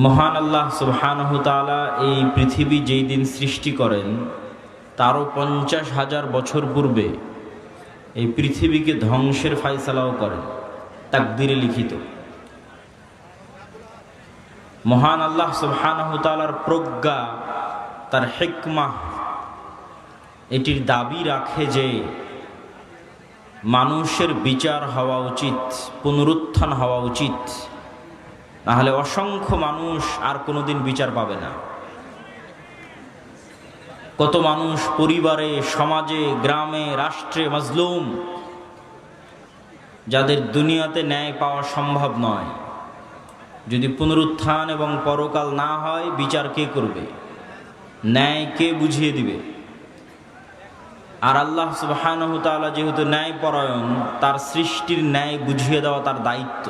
মহান আল্লাহ সুবহানাহু তাআলা এই পৃথিবী যেই দিন সৃষ্টি করেন তারও 50,000 বছর পূর্বে এই পৃথিবীকে ধ্বংসের ফায়সালাও করেন, তাকদীরে লিখিত। মহান আল্লাহ সুবহানাহু তাআলার প্রজ্ঞা, তার হিকমাহ এটির দাবি রাখে যে মানুষের বিচার হওয়া উচিত, পুনরুত্থান হওয়া উচিত, তাহলে অসংখ্য মানুষ আর কোনোদিন বিচার পাবে না। কত মানুষ পরিবারে, সমাজে, গ্রামে, রাষ্ট্রে মাজলুম, যাদের দুনিয়াতে ন্যায় পাওয়া সম্ভব নয়। যদি পুনরুত্থান এবং পরকাল না হয়, বিচার কে করবে? ন্যায় কে বুঝিয়ে দিবে? আর আল্লাহ সুবহানাহু তাআলা যেহেতু ন্যায়পরায়ণ, তার সৃষ্টির ন্যায় বুঝিয়ে দেওয়া তার দায়িত্ব।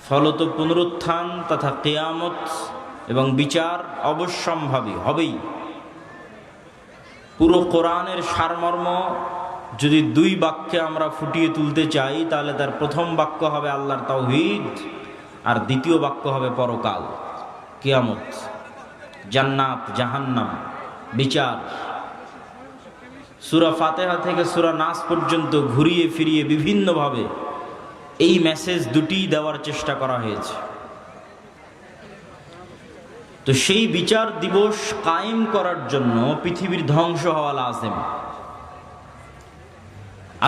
ফলত পুনরুত্থান তথা কিয়ামত এবং বিচার অবশ্যম্ভাবী হবেই। পুরো কোরআনের সারমর্ম যদি দুই বাক্যে আমরা ফুটিয়ে তুলতে চাই, তাহলে তার প্রথম বাক্য হবে আল্লাহর তাওহীদ, আর দ্বিতীয় বাক্য হবে পরকাল, কিয়ামত, জান্নাত, জাহান্নাম, বিচার। সূরা ফাতিহা থেকে সূরা নাস পর্যন্ত ঘুরিয়ে ফিরিয়ে বিভিন্নভাবে এই মেসেজ দুটি দেওয়ার চেষ্টা করা হয়েছে। তো সেই বিচার দিবস কায়েম করার জন্য পৃথিবীর ধ্বংস হওয়া লাজিম।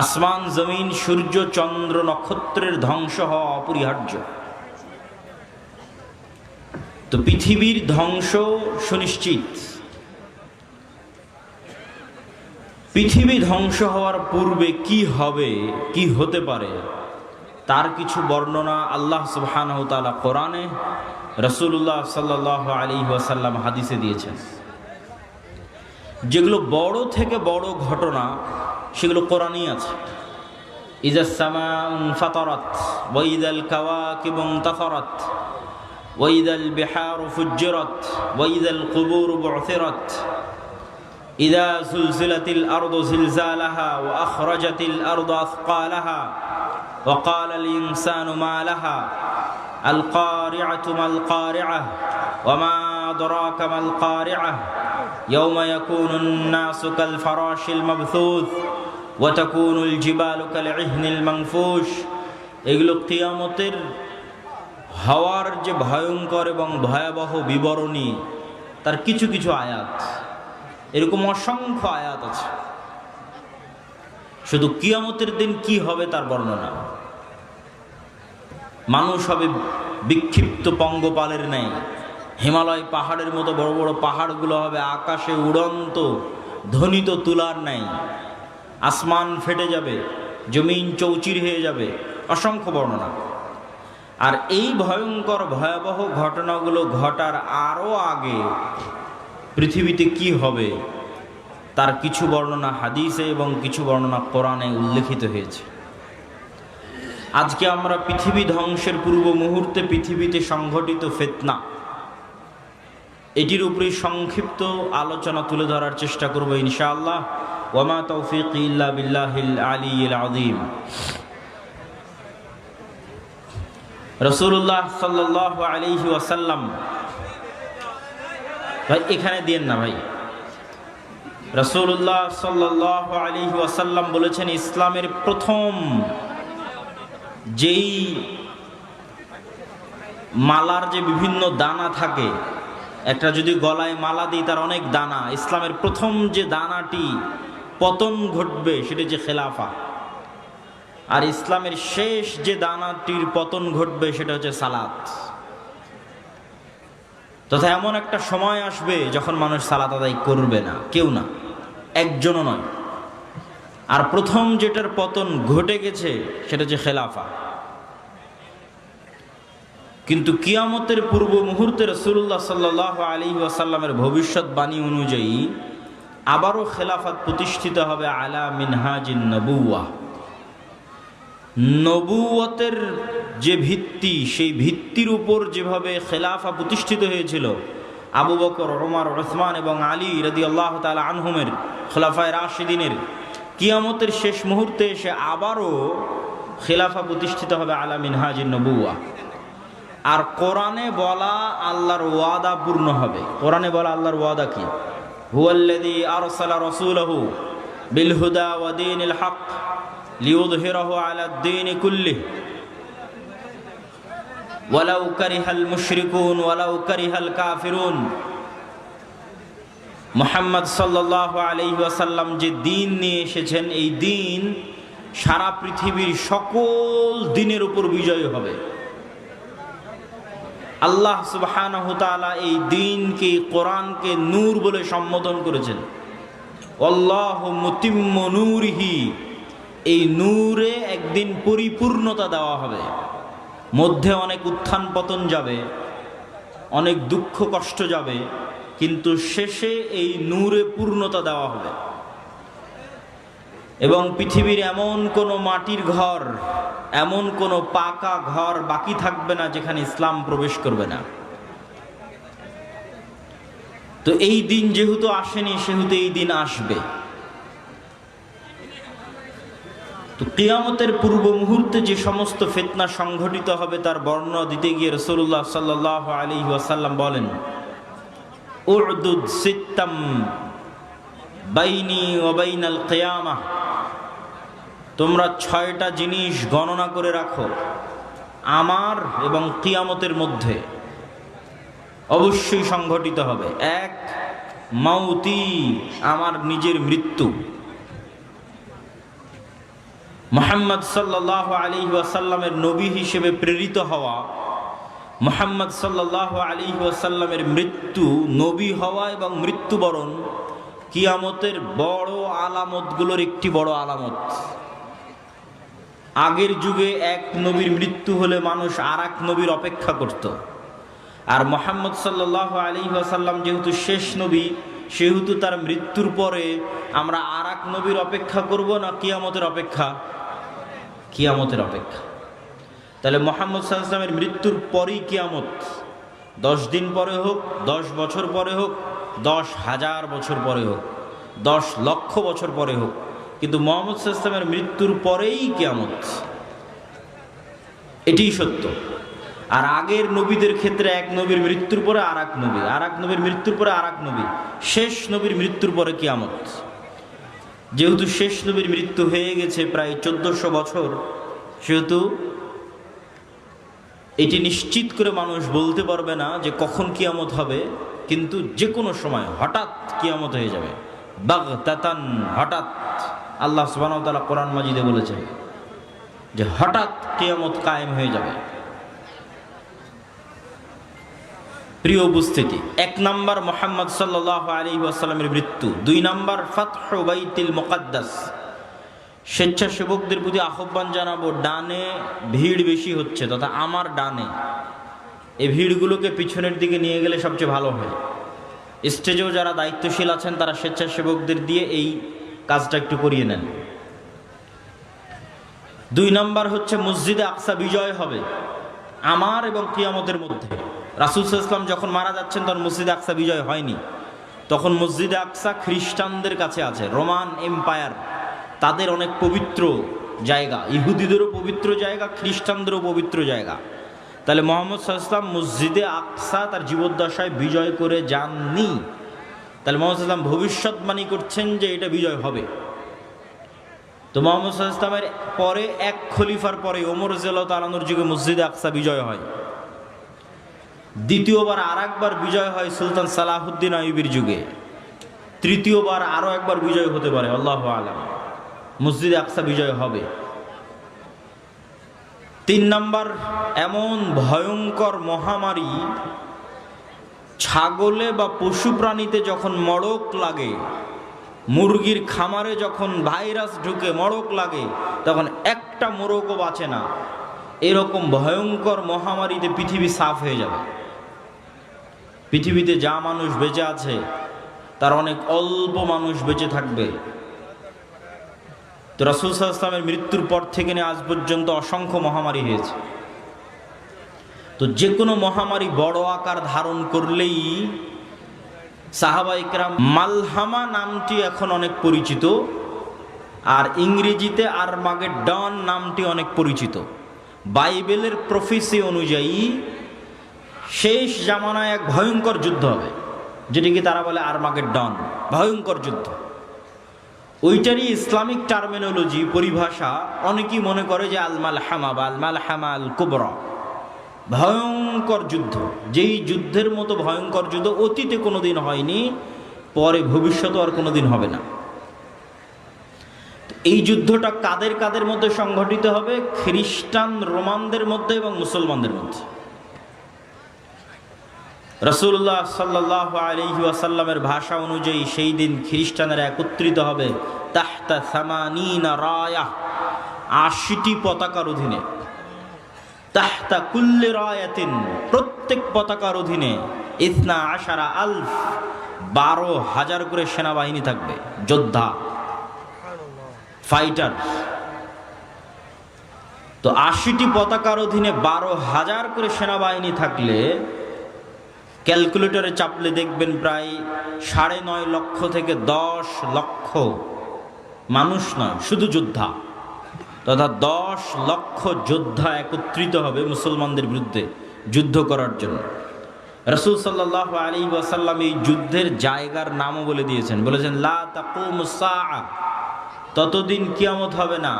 আসমান, জমিন, সূর্য, চন্দ্র, নক্ষত্রের ধ্বংস হওয়া অপরিহার্য। তো পৃথিবীর ধ্বংস সুনিশ্চিত। পৃথিবী ধ্বংস হওয়ার পূর্বে কি হবে, কি হতে পারে, তার কিছু বর্ণনা আল্লাহ সুবহানাহু তাআলা কোরআনে, রাসূলুল্লাহ সাল্লাল্লাহু আলাইহি ওয়াসাল্লাম হাদিসে দিয়েছেন। যেগুলো বড় থেকে বড় ঘটনা, সেগুলো কোরআনেই আছে। ইযাস সামাউ ফাতারাত ওয়া ইযাল কাওয়াকিবু ইনতাসারাত ওয়া ইযাল বিহারু ফুজ্জিরাত ওয়া ইযাল কুবুরু বু'থিরাত ইযা যুলজিলাতিল আরদু জিলজালাহা ওয়া আখরাজাতিল আরদু আথকালাহা ওয়া ক্বালাল ইনসানু মা লাহা আল কারিআতু মাল কারিআহ ওয়া মা আদরাকা মাল কারিআহ ইয়াওমা ইয়াকুনুন নাসু কাল ফারাশিল মাবথুথ ওয়া তাকুনুল জিবালু কাল ইহনিল মানফুশ। এগুলো কিয়ামতের হওয়ার যে ভয়ঙ্কর এবং ভয়াবহ বিবরণী, তার কিছু কিছু আয়াত, এরকম অসংখ্য আয়াত আছে। শুধু কিয়ামতের দিন কি হবে তার বর্ণনা। মানুষ হবে বিক্ষিপ্ত পঙ্গপালের ন্যায়, হিমালয় পাহাড়ের মতো বড় বড় পাহাড়গুলো হবে আকাশে উড়ন্ত ধ্বনিত তুলার ন্যায়, আসমান ফেটে যাবে, জমিন চৌচির হয়ে যাবে, অসংখ্য বর্ণনা। আর এই ভয়ঙ্কর ভয়াবহ ঘটনাগুলো ঘটার আরও আগে পৃথিবীতে কি হবে তার কিছু বর্ণনা হাদিসে এবং কিছু বর্ণনা কোরআনে উল্লেখিত হয়েছে। আজকে আমরা পৃথিবী ধ্বংসের পূর্ব মুহূর্তে পৃথিবীতে সংঘটিত ফিতনা, এটির উপরে সংক্ষিপ্ত আলোচনা তুলে ধরার চেষ্টা করব ইনশাআল্লাহ। ওয়া মা তাওফীকি ইল্লা বিল্লাহিল আলিয়্যিল আযীম। রাসূলুল্লাহ সাল্লাল্লাহু আলাইহি ওয়াসাল্লাম, ভাই এখানে দিয়েন না ভাই। রাসূলুল্লাহ সাল্লাল্লাহু আলাইহি ওয়াসাল্লাম বলেছেন, ইসলামের প্রথম যেই মালার যে বিভিন্ন দানা থাকে, একটা যদি গলায় মালা দিই তার অনেক দানা, ইসলামের প্রথম যে দানাটি পতন ঘটবে সেটা যে খেলাফা। আর ইসলামের শেষ যে দানাটির পতন ঘটবে সেটা হচ্ছে সালাত। তথা এমন একটা সময় আসবে যখন মানুষ সালাত আদায় করবে না, কেউ না, একজনও নয়। আর প্রথম যেটার পতন ঘটে গেছে সেটা হচ্ছে খেলাফা। কিন্তু কিয়ামতের পূর্ব মুহূর্তে রাসূলুল্লাহ সাল্লাল্লাহু আলাইহি ওয়াসাল্লামের ভবিষ্যৎবাণী অনুযায়ী আবারও খেলাফত প্রতিষ্ঠিত হবে আলা মিনহাজিন নবুওয়াহ। নবুয়তের যে ভিত্তি, সেই ভিত্তির উপর যেভাবে খেলাফা প্রতিষ্ঠিত হয়েছিল আবু বকর, ওমর, উসমান এবং আলী রাদিয়াল্লাহু তাআলা আনহুমের খোলাফায়ে রাশিদিনের, কিয়ামতের শেষ মুহূর্তে এসে আবারও খেলাফা প্রতিষ্ঠিত হবে আলা মিনহাজিন নবুওয়াহ। আর কোরআনে বলা আল্লাহর ওয়াদা পূর্ণ হবে। কোরআনে বলা আল্লাহর ওয়াদা কি? হুয়াল্লাযী আরসালা রাসূলাহু বিল হুদা ওয়া দীনিল হক লিইয়ুযহিরাহু আলাদ দীনি কুল্লিহি ওয়ালাউ কারিহাল মুশরিকুন ওয়ালাউ কারিহাল কাফিরুন। মুহাম্মদ সাল্লাল্লাহু আলাইহি ওয়াসাল্লাম যে দ্বীন নিয়ে এসেছেন, এই দ্বীন সারা পৃথিবীর সকল দ্বীনের উপর বিজয় হবে। আল্লাহ সুবহানাহু ওয়া তাআলা এই দ্বীনকে, কোরআনকে নূর বলে সম্বোধন করেছেন। আল্লাহু মুতিম্মু নূরিহি, এই নূরে একদিন পরিপূর্ণতা দেওয়া হবে। মধ্যে অনেক উত্থান পতন যাবে, অনেক দুঃখ কষ্ট যাবে, কিন্তু শেষে এই নূরে পূর্ণতা দেওয়া হবে। এবং পৃথিবীর এমন কোনো মাটির ঘর, এমন কোনো পাকা ঘর বাকি থাকবে না যেখানে ইসলাম প্রবেশ করবে না। তো এই দিন যেহেতু আসেনি, সেহেতু এই দিন আসবে। তো কিয়ামতের পূর্ব মুহূর্তে যে সমস্ত ফিতনা সংঘটিত হবে তার বর্ণনা দিতে গিয়ে রাসূলুল্লাহ সাল্লাল্লাহু আলাইহি ওয়াসাল্লাম বলেন, উ'দুদ সিত্তাম বাইনি ওয়া বাইনাল কিয়ামাহ, তোমরা 6টা জিনিস গণনা করে রাখো আমার এবং কিয়ামতের মধ্যে অবশ্যই সংঘটিত হবে। 1, মাউতি, আমার নিজের মৃত্যু। মুহাম্মদ সাল্লাল্লাহু আলাইহি ওয়াসাল্লামের নবী হিসেবে প্রেরিত হওয়া, মুহাম্মদ সাল্লাল্লাহু আলাইহি ওয়াসাল্লামের মৃত্যু, নবী হওয়া এবং মৃত্যুবরণ কিয়ামতের বড় আলামতগুলোর একটি বড় আলামত। আগের যুগে এক নবীর মৃত্যু হলে মানুষ আর এক নবীর অপেক্ষা করত, আর মুহাম্মদ সাল্লাল্লাহু আলাইহি ওয়াসাল্লাম যেহেতু শেষ নবী, সেহেতু তার মৃত্যুর পরে আমরা আর এক নবীর অপেক্ষা করব না কিয়ামতের অপেক্ষা? কিয়ামতের অপেক্ষা। তাহলে মুহাম্মদ সাল্লাল্লাহু আলাইহি ওয়াসাল্লামের মৃত্যুর পরেই কিয়ামত। 10 দিন পরে হোক, 10 বছর পরে হোক, 10,000 বছর পরে হোক, 10 লক্ষ বছর পরে হোক, কিন্তু মুহাম্মদ সাল্লাল্লাহু আলাইহি ওয়াসাল্লামের মৃত্যুর পরেই কিয়ামত। এটিই সত্য। আর আগের নবীদের ক্ষেত্রে এক নবীর মৃত্যুর পরে আর এক নবী, আর এক নবীর মৃত্যুর পরে আর এক নবী, শেষ নবীর মৃত্যুর পরে কিয়ামত। যেহেতু শেষ নবীর মৃত্যু হয়ে গেছে প্রায় 1400 বছর, সেহেতু এটি নিশ্চিত করে মানুষ বলতে পারবে না যে কখন কিয়ামত হবে, কিন্তু যে কোনো সময় হঠাৎ কিয়ামত হয়ে যাবে। বাগতাতান, হঠাৎ। আল্লাহ সুবহানাহু ওয়া তাআলা কোরআন মাজিদে বলেছেন যে হঠাৎ কিয়ামত কায়েম হয়ে যাবে। প্রিয় উপস্থিতি, 1 নাম্বার মুহাম্মদ সাল্লাল্লাহু আলাইহি ওয়াসাল্লামের মৃত্যু। 2 নাম্বার ফাতহু বাইতুল মুকাদ্দাস। স্বেচ্ছাসেবকদের প্রতি আহ্বান জানাবো, ডানে ভিড় বেশি হচ্ছে, তথা আমার ডানে, এই ভিড়গুলোকে পিছনের দিকে নিয়ে গেলে সবচেয়ে ভালো হয়। স্টেজেও যারা দায়িত্বশীল আছেন তারা স্বেচ্ছাসেবকদের দিয়ে এই কাজটা একটু করিয়ে নেন। 2 নাম্বার হচ্ছে মসজিদে আকসা বিজয় হবে আমার এবং কিয়ামতের মধ্যে। রাসূল সাল্লাল্লাহু আলাইহি ওয়াসাল্লাম যখন মারা যাচ্ছেন তখন মসজিদে আকসা বিজয় হয়নি। তখন মসজিদে আকসা খ্রিস্টানদের কাছে আছে, রোমান এম্পায়ার, তাদের অনেক পবিত্র জায়গা, ইহুদিদেরও পবিত্র জায়গা, খ্রিস্টানদেরও পবিত্র জায়গা। তাহলে মুহাম্মদ সাল্লাল্লাহু আলাইহি ওয়াসাল্লাম মসজিদে আকসা তার জীবদ্দশায় বিজয় করে যাননি। তাহলে মুহাম্মদ সাল্লাল্লাহু আলাইহি ওয়াসাল্লাম ভবিষ্যৎবাণী করছেন যে এটা বিজয় হবে। তো মুহাম্মদ সাল্লাল্লাহু আলাইহি ওয়াসাল্লামের পরে এক খলিফার পরে ওমর রাদিয়াল্লাহু তাআলা আনহুর যুগে মসজিদে আকসা বিজয় হয়। দ্বিতীয়বার আর একবার বিজয় হয় সুলতান সালাহুদ্দিন আইয়ুবীর যুগে। তৃতীয়বার আরো একবার বিজয় হতে পারে, আল্লাহু আলাম। মসজিদে আকসা বিজয় হবে। 3 নাম্বার, এমন ভয়ঙ্কর মহামারী, ছাগলে বা পশু প্রাণীতে যখন মড়ক লাগে, মুরগির খামারে যখন ভাইরাস ঢুকে মড়ক লাগে, তখন একটা মোরগও বাঁচে না। এরকম ভয়ঙ্কর মহামারীতে পৃথিবী সাফ হয়ে যাবে। পৃথিবীতে যা মানুষ বেঁচে আছে তার অনেক অল্প মানুষ বেঁচে থাকবে। তো রাসূল সাল্লাল্লাহু আলাইহি ওয়াসাল্লামের মৃত্যুর পর থেকে নিয়ে আজ পর্যন্ত অসংখ্য মহামারী হয়েছে। তো যে কোনো মহামারী বড় আকার ধারণ করলেই সাহাবায়ে কেরাম, মালহামা নামটি এখন অনেক পরিচিত, আর ইংরেজিতে আরমাগেডন নামটি অনেক পরিচিত। বাইবেলের প্রফেসি অনুযায়ী শেষ জামানায় এক ভয়ঙ্কর যুদ্ধ হবে, যেটিকে তারা বলে আরমাগেড্ডন, ভয়ঙ্কর যুদ্ধ। ওইটারই ইসলামিক টার্মিনোলজি, পরিভাষা অনেকেই মনে করে যে আল মালহামা বা আল মালহামা আল কুবরা, ভয়ঙ্কর যুদ্ধ। যেই যুদ্ধের মতো ভয়ঙ্কর যুদ্ধ অতীতে কোনোদিন হয়নি, পরে ভবিষ্যতে আর কোনোদিন হবে না। এই যুদ্ধটা কাদের কাদের মধ্যে সংঘটিত হবে? খ্রিস্টান রোমানদের মধ্যে এবং মুসলমানদের মধ্যে। রাসূলুল্লাহ সাল্লাল্লাহু আলাইহি ওয়াসাল্লামের ভাষা অনুযায়ী সেই দিন খ্রিস্টানেরা একত্রিত হবে তাহতা সামানিনা রায়া, ৮০টি পতাকার অধীনে। তাহতা কুল্লি রায়াতিন, প্রত্যেক পতাকার অধীনে ইসনা আশারা আলফ, ১২,০০০ করে সেনাবাহিনী থাকবে, যোদ্ধা, ফাইটার। তো ৮০টি পতাকার অধীনে ১২,০০০ করে সেনাবাহিনী থাকলে ক্যালকুলেটরে চাপলে দেখবেন প্রায় ৯.৫ লক্ষ থেকে ১০ লক্ষ মানুষ নয়, শুধু যোদ্ধা, তথা ১০ লক্ষ যোদ্ধা একত্রিত হবে মুসলমানদের বিরুদ্ধে যুদ্ধ করার জন্য। রাসূল সাল্লাল্লাহু আলাইহি ওয়াসাল্লাম এই যুদ্ধের জায়গার নামও বলে দিয়েছেন, বলেছেন লা তাকুমুস সাআ, ততদিন কিয়ামত হবে না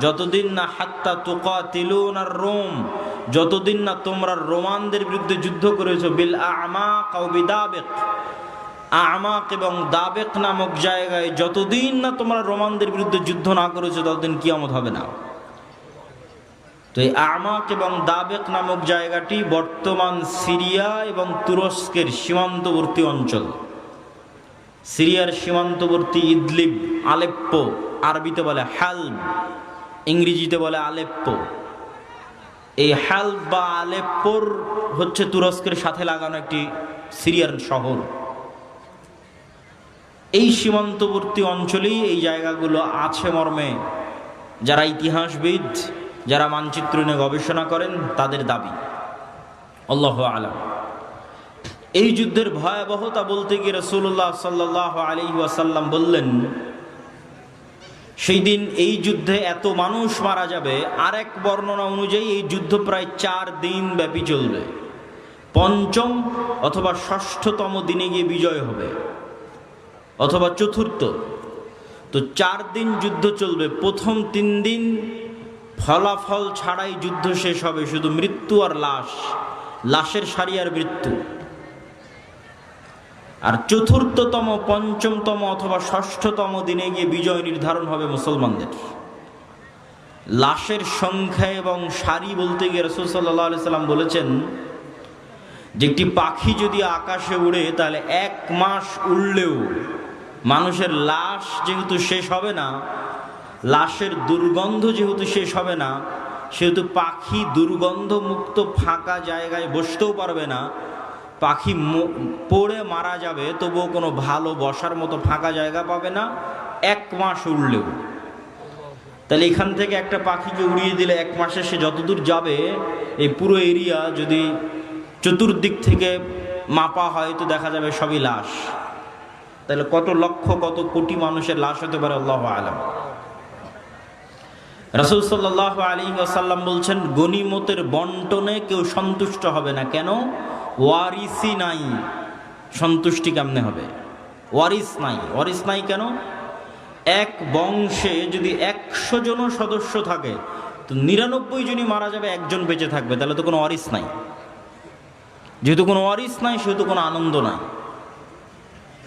যতদিন না হাত্তা তুকাতিলুনার রোম, যতদিন না তোমরা রোমানদের বিরুদ্ধে যুদ্ধ করেছো বিল আমাক আও বিদাবিক, আমাক এবং দাবেক নামক জায়গায় যতদিন না তোমরা রোমানদের বিরুদ্ধে যুদ্ধ না করেছো ততদিন কিয়ামত হবে না। তো এই আমাক এবং দাবেক নামক জায়গাটি বর্তমান সিরিয়া এবং তুরস্কের সীমান্তবর্তী অঞ্চল। সিরিয়ার সীমান্তবর্তী ইদলিব, আলেপ্পো, আরবিতে বলে হালব, ইংরেজিতে বলে আলেপ্পো। এই হালব বা আলেপ্পোর হচ্ছে তুরস্কের সাথে লাগানো একটি সিরিয়ার শহর। এই সীমান্তবর্তী অঞ্চলেই এই জায়গাগুলো আছে মর্মে যারা ইতিহাসবিদ, যারা মানচিত্র নিয়ে গবেষণা করেন তাদের দাবি। আল্লাহু আ'লাম। এই যুদ্ধের ভয়াবহতা বলতে গিয়ে রাসূলুল্লাহ সাল্লাল্লাহু আলাইহি ওয়াসাল্লাম বললেন, সেই দিন এই যুদ্ধে এত মানুষ মারা যাবে। আরেক বর্ণনা অনুযায়ী এই যুদ্ধ প্রায় ৪ দিন ব্যাপী চলবে, পঞ্চম অথবা ষষ্ঠতম দিনে গিয়ে বিজয় হবে, অথবা চতুর্থ। তো ৪ দিন যুদ্ধ চলবে। প্রথম ৩ দিন ফলাফল ছাড়াই যুদ্ধ শেষ হবে, শুধু মৃত্যু আর লাশ, লাশের সারি আর মৃত্যু। আর চতুর্থতম, পঞ্চমতম অথবা ষষ্ঠতম দিনে গিয়ে বিজয় নির্ধারণ হবে মুসলমানদের। লাশের সংখ্যা এবং সারি বলতে গিয়ে রাসূল সাল্লাল্লাহু আলাইহি সাল্লাম বলেছেন যে একটি পাখি যদি আকাশে উড়ে তাহলে ১ মাস উড়লেও মানুষের লাশ যেহেতু শেষ হবে না, লাশের দুর্গন্ধ যেহেতু শেষ হবে না, সেহেতু পাখি দুর্গন্ধ মুক্ত ফাঁকা জায়গায় বসতেও পারবে না। পাখি পড়ে মারা যাবে, তবুও কোনো ভালো বসার মতো ফাঁকা জায়গা পাবে না ১ মাস উড়লেও। তাহলে এখান থেকে একটা পাখিকে উড়িয়ে দিলে ১ মাসে সে যতদূর যাবে, এই পুরো এরিয়া যদি চতুর্দিক থেকে মাপা হয় তো দেখা যাবে সবই লাশ। তাহলে কত লক্ষ, কত কোটি মানুষের লাশ হতে পারে আল্লাহু আ'লাম। রাসূল সাল্লাল্লাহু আলাইহি ওয়াসাল্লাম বলছেন, গনিমতের বন্টনে কেউ সন্তুষ্ট হবে না। কেন? ওয়ারিসই নাই। সন্তুষ্টি কেমনে হবে? ওয়ারিস নাই। ওয়ারিস নাই কেন? এক বংশে যদি ১০০ জন সদস্য থাকে তো ৯৯ জনই মারা যাবে, একজন বেঁচে থাকবে, তাহলে তো কোনো ওয়ারিস নাই। যেহেতু কোনো ওয়ারিস নাই সেহেতু কোনো আনন্দ নাই।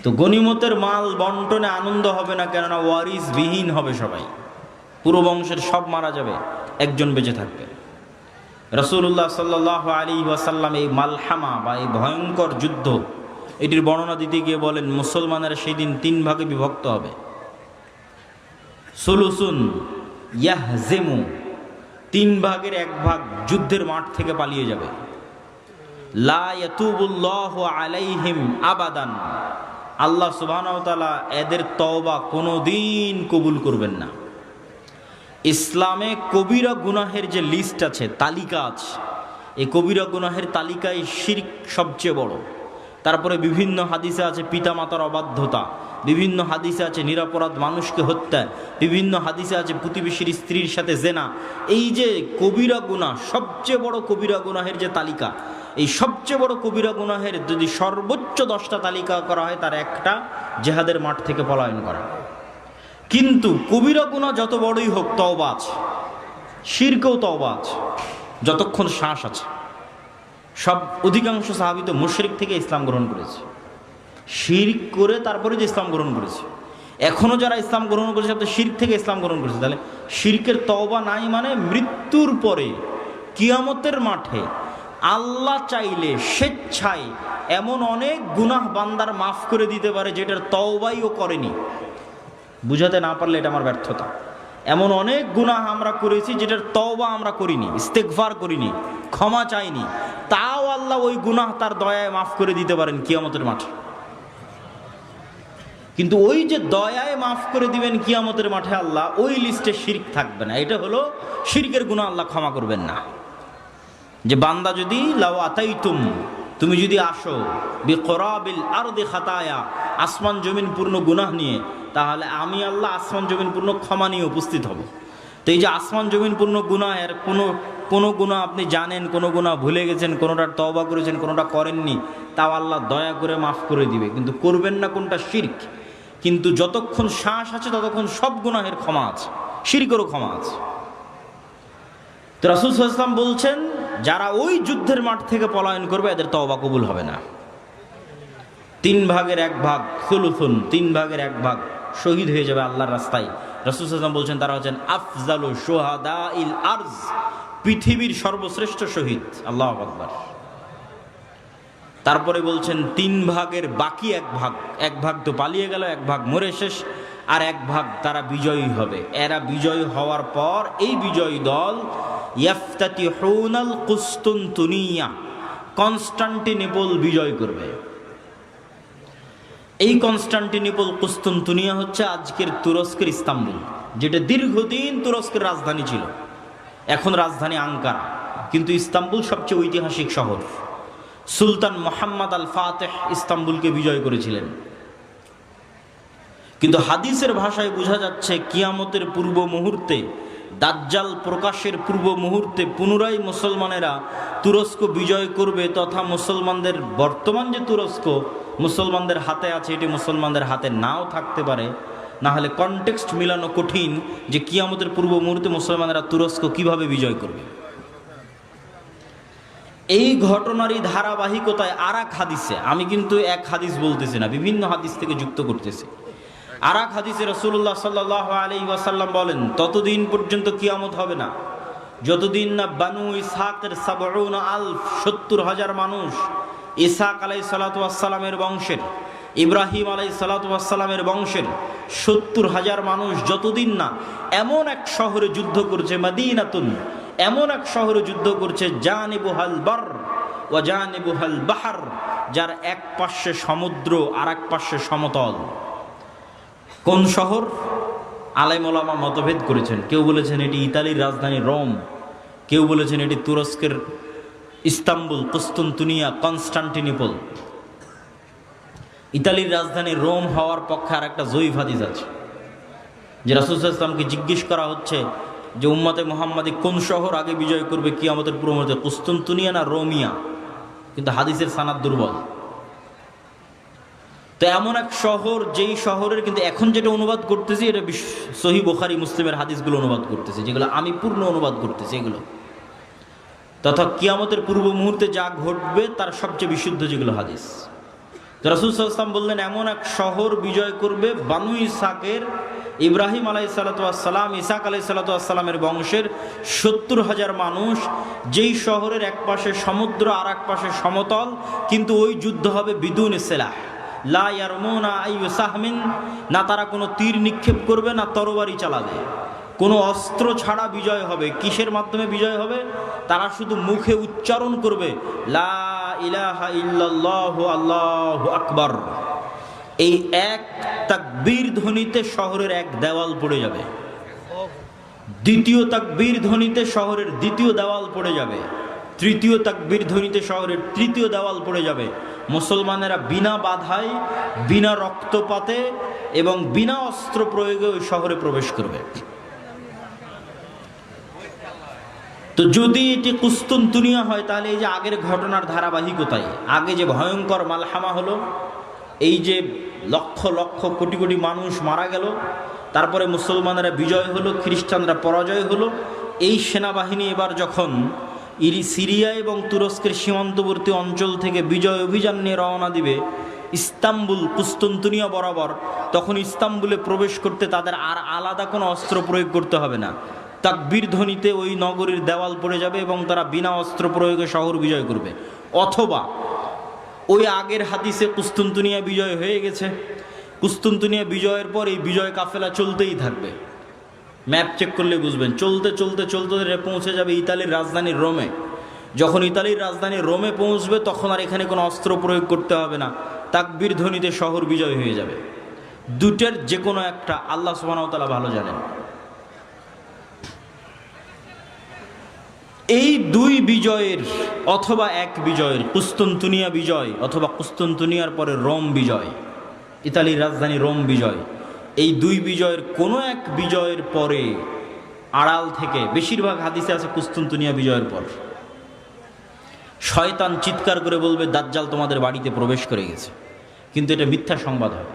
তো গনিমতের মাল বন্টনে আনন্দ হবে না, কেননা ওয়ারিস বিহীন হবে সবাই, পুরো বংশের সব মারা যাবে, একজন বেঁচে থাকবে। রাসূলুল্লাহ সাল্লাল্লাহু আলাইহি ওয়াসাল্লাম এই মালহামা বা এই ভয়ঙ্কর যুদ্ধ এটির বর্ণনা দিতে গিয়ে বলেন, মুসলমানেরা সেই দিন ৩ ভাগে বিভক্ত হবে। সুলুসুন ইয়াহজিমু, ৩ ভাগের ১ ভাগ যুদ্ধের মাঠ থেকে পালিয়ে যাবে। লা ইয়াতুবুল্লাহু আলাইহিম আবাদান, আল্লাহ সুবহানাহু ওয়া তাআলা এদের তওবা কোনোদিন কবুল করবেন না। ইসলামে কবিরা গুনাহের যে লিস্ট আছে, তালিকা আছে, এই কবিরা গুনাহের তালিকায় শিরক সবচেয়ে বড়। তারপরে বিভিন্ন হাদিসে আছে পিতামাতার অবাধ্যতা, বিভিন্ন হাদিসে আছে নিরপরাধ মানুষকে হত্যা, বিভিন্ন হাদিসে আছে প্রতিবেশীর স্ত্রীর সাথে জেনা। এই যে কবিরা গুনাহ, সবচেয়ে বড় কবিরা গুনাহের যে তালিকা, এই সবচেয়ে বড় কবিরা গুনাহের যদি সর্বোচ্চ 10টা তালিকা করা হয়, তার একটা জেহাদের মাঠ থেকে পলায়ন করা। কিন্তু কবিরা গুনাহ যত বড়ই হোক, তওবা আছে, শিরকেও তওবা আছে, যতক্ষণ শ্বাস আছে। সব অধিকাংশ সাহাবী তো মুশরিক থেকে ইসলাম গ্রহণ করেছে, শিরক করে তারপরে যে ইসলাম গ্রহণ করেছে। এখনো যারা ইসলাম গ্রহণ করেছে তারা শিরক থেকে ইসলাম গ্রহণ করেছে। তাহলে শিরকের তওবা নাই মানে মৃত্যুর পরে কিয়ামতের মাঠে আল্লাহ চাইলে স্বেচ্ছায় এমন অনেক গুনাহ বান্দার মাফ করে দিতে পারে যেটার তওবাই ও করেনি। বুঝাতে না পারলে এটা আমার ব্যর্থতা। এমন অনেক গুনাহ আমরা করেছি যেটার তওবা আমরা করিনি, ইস্তেগফার করিনি, ক্ষমা চাইনি, তাও আল্লাহ ওই গুনাহ তার দয়ায় মাফ করে দিতে পারেন কিয়ামতের মাঠে। কিন্তু ওই যে দয়ায় মাফ করে দিবেন কিয়ামতের মাঠে আল্লাহ, ওই লিস্টে শিরক থাকবে না। এটা হলো শিরকের গুনাহ আল্লাহ ক্ষমা করবেন না। যে বান্দা যদি লাউ আতাইতুম, তুমি যদি আসো বিকরাবিল আরদি খাতায়া, আসমান জমিন পূর্ণ গুনাহ নিয়ে, তাহলে আমি আল্লাহ আসমান জমিন পূর্ণ ক্ষমা নিয়ে উপস্থিত হব। তো এই যে আসমান জমিন পূর্ণ গুনাহের কোনো গুনাহ আপনি জানেন, কোনো গুনাহ ভুলে গেছেন, কোনোটার তওবা করেছেন, কোনোটা করেননি, তাও আল্লাহ দয়া করে মাফ করে দিবে। কিন্তু করবেন না কোনটা? শিরক। কিন্তু যতক্ষণ শ্বাস আছে ততক্ষণ সব গুনাহের ক্ষমা আছে, শিরকেরও ক্ষমা আছে। তো রাসূল সাল্লাল্লাহু আলাইহি ওয়াসাল্লাম বলছেন, যারা ওই যুদ্ধের মাঠ থেকে পলায়ন করবে এদের তওবা কবুল হবে না। 3 ভাগের 1 ভাগ, সুলুসুন, 3 ভাগের 1 ভাগ শহীদ হয়ে যাবে আল্লাহর রাস্তায়। রাসূল সাল্লাল্লাহু আলাইহি ওয়াসাল্লাম বলছেন তারা হচ্ছেন আফজালু শুহাদাইল আরজ, পৃথিবীর সর্বশ্রেষ্ঠ শহীদ। আল্লাহু আকবার। তারপরে বলছেন 3 ভাগের বাকি 1 ভাগ, 1 ভাগ তো পালিয়ে গেল, 1 ভাগ মরে শেষ, আর 1 ভাগ তারা বিজয়ী হবে। এরা বিজয়ী হওয়ার পর এই বিজয়ী দল ইয়াফতাতিহুনাল কুসতুনতুনিয়া, কনস্টান্টিনোপল বিজয় করবে। এই কনস্টান্টিনোপল, কুসতুনতুনিয়া হচ্ছে আজকের তুরস্কের ইস্তাম্বুল, যেটা দীর্ঘদিন তুরস্কের রাজধানী ছিল। এখন রাজধানী আঙ্কারা, কিন্তু ইস্তাম্বুল সবচেয়ে ঐতিহাসিক শহর। সুলতান মুহাম্মদ আল ফাতেহ ইস্তাম্বুলকে বিজয় করেছিলেন। কিন্তু হাদিসের ভাষায় বোঝা যাচ্ছে কিয়ামতের পূর্ব মুহূর্তে, দাজ্জাল প্রকাশের পূর্ব মুহূর্তে পুনরায় মুসলমানেরা তুরস্ক বিজয় করবে, তথা মুসলমানদের বর্তমান যে তুরস্ক মুসলমানদের হাতে আছে, এটি মুসলমানদের হাতে নাও থাকতে পারে। না হলে কনটেক্সট মিলানো কঠিন যে কিয়ামতের পূর্ব মুহূর্তে মুসলমানেরা তুরস্ক কিভাবে বিজয় করবে। এই ঘটনারই ধারাবাহিকতায় আর এক হাদিসে, আমি কিন্তু এক হাদিস বলতেছি না, বিভিন্ন হাদিস থেকে যুক্ত করতেছি। আর এক হাদিসে রাসূলুল্লাহ সাল্লাল্লাহু আলাইহি ওয়াসাল্লাম বলেন, ততদিন পর্যন্ত কিয়ামত হবে না যতদিন না বানু ইসহাকের 70,000 মানুষ, ইসহাক আলাইহিস সালাতু ওয়াস সালামের বংশের, ইব্রাহিম আলাইহিস সালাতু ওয়াস সালামের বংশের 70,000 মানুষ যতদিন না এমন এক শহরে যুদ্ধ করছে, মদিনাতুন, এমন এক শহরে যুদ্ধ করছে, জানিবুহাল বার ওয়া জানিবুহাল বাহর, যার এক পাশে সমুদ্র আর এক পাশে সমতল। কোন শহর? আলেম ওলামা মতভেদ করেছেন। কেউ বলেছেন এটি ইতালির রাজধানী রোম, কেউ বলেছেন এটি তুরস্কের ইস্তাম্বুল, কুসতুনতুনিয়া, কনস্টান্টিনোপল। ইতালির রাজধানী রোম হওয়ার পক্ষে আর একটা জয়ীফ হাদিস আছে, যে রাসূল সাল্লাল্লাহু আলাইহি ওয়াসাল্লামকে জিজ্ঞেস করা হচ্ছে যে উম্মতে মুহাম্মাদি কোন শহর আগে বিজয় করবে কিয়ামতের পূর্ব মুহূর্তে, কুসতুনতুনিয়া না রোমিয়া? কিন্তু হাদিসের সানাদ দুর্বল। তো এমন এক শহর, যেই শহরের, কিন্তু এখন যেটা অনুবাদ করতেছি এটা সহিহ বুখারী মুসলিমের হাদিসগুলো অনুবাদ করতেছি, যেগুলো আমি পূর্ণ অনুবাদ করতেছি এগুলো, তথা কিয়ামতের পূর্ব মুহূর্তে যা ঘটবে তার সবচেয়ে বিশুদ্ধ যেগুলো হাদিস। রাসূল সাল্লাল্লাহু আলাইহি ওয়াসাল্লাম বললেন এমন এক শহর বিজয় করবে বানু ইসহাকের, ইব্রাহিম আলাইহিস সালাতু ওয়াস সালাম, ইসহাক আলাইহিস সালাতু ওয়াস সালামের বংশের 70,000 মানুষ, যেই শহরের এক পাশে সমুদ্র আর এক পাশে সমতল, কিন্তু ওই যুদ্ধ হবে বিদুন সিলাহ, লা ইয়ারমুনা আইয়ু সাহমিন, না তারা কোনো তীর নিক্ষেপ করবে না তরবারি চালাবে, কোনো অস্ত্র ছাড়া বিজয় হবে। কিসের মাধ্যমে বিজয় হবে? তারা শুধু মুখে উচ্চারণ করবে লা ইলাহা ইল্লাল্লাহু আল্লাহু আকবার। এই এক তাকবীর ধ্বনিতে শহরের এক দেওয়াল পড়ে যাবে, দ্বিতীয় তাকবীর ধ্বনিতে শহরের দ্বিতীয় দেওয়াল পড়ে যাবে, তৃতীয় তাকবীর ধ্বনিতে শহরের তৃতীয় দেওয়াল পড়ে যাবে। মুসলমানেরা বিনা বাধায়, বিনা রক্তপাতে এবং বিনা অস্ত্র প্রয়োগে ওই শহরে প্রবেশ করবে। তো যদি এটি কুস্তুনতুনিয়া হয় তাহলে এই যে আগের ঘটনার ধারাবাহিকতায় আগে যে ভয়ঙ্কর মালহামা হলো, এই যে লক্ষ লক্ষ কোটি কোটি মানুষ মারা গেল, তারপরে মুসলমানেরা বিজয় হলো, খ্রিস্টানরা পরাজয় হলো, এই সেনাবাহিনী এবার যখন সিরিয়া এবং তুরস্কের সীমান্তবর্তী অঞ্চল থেকে বিজয় অভিযান নিয়ে রওনা দিবে ইস্তাম্বুল কুস্তুনতুনিয়া বরাবর, তখন ইস্তাম্বুলে প্রবেশ করতে তাদের আর আলাদা কোনো অস্ত্র প্রয়োগ করতে হবে না। তাকবীর ধ্বনিতে ওই নগরীর দেওয়াল পড়ে যাবে এবং তারা বিনা অস্ত্র প্রয়োগে শহর বিজয় করবে। অথবা ওই আগের হাদিসে কুস্তুনতুনিয়া বিজয় হয়ে গেছে, কুস্তুনতুনিয়া বিজয়ের পর এই বিজয় কাফেলা চলতেই থাকবে। ম্যাপ চেক করলে বুঝবেন, চলতে চলতে চলতে পৌঁছে যাবে ইতালির রাজধানী রোমে। যখন ইতালির রাজধানী রোমে পৌঁছবে তখন আর এখানে কোনো অস্ত্র প্রয়োগ করতে হবে না, তাকবীর ধ্বনিতে শহর বিজয় হয়ে যাবে। দুটের যে কোনো একটা আল্লাহ সুবহানাহু ওয়া তাআলা ভালো জানেন। এই দুই বিজয়ের অথবা এক বিজয়ের, কুস্তুনতুনিয়া বিজয় অথবা কুস্তুনতুনিয়ার পরে রোম বিজয়, ইতালির রাজধানী রোম বিজয়, এই দুই বিজয়ের কোনো এক বিজয়ের পরে আড়াল থেকে, বেশিরভাগ হাদিসে আছে কুস্তুনতুনিয়া বিজয়ের পর, শয়তান চিৎকার করে বলবে দাজ্জাল তোমাদের বাড়িতে প্রবেশ করে গেছে। কিন্তু এটা মিথ্যা সংবাদ হবে।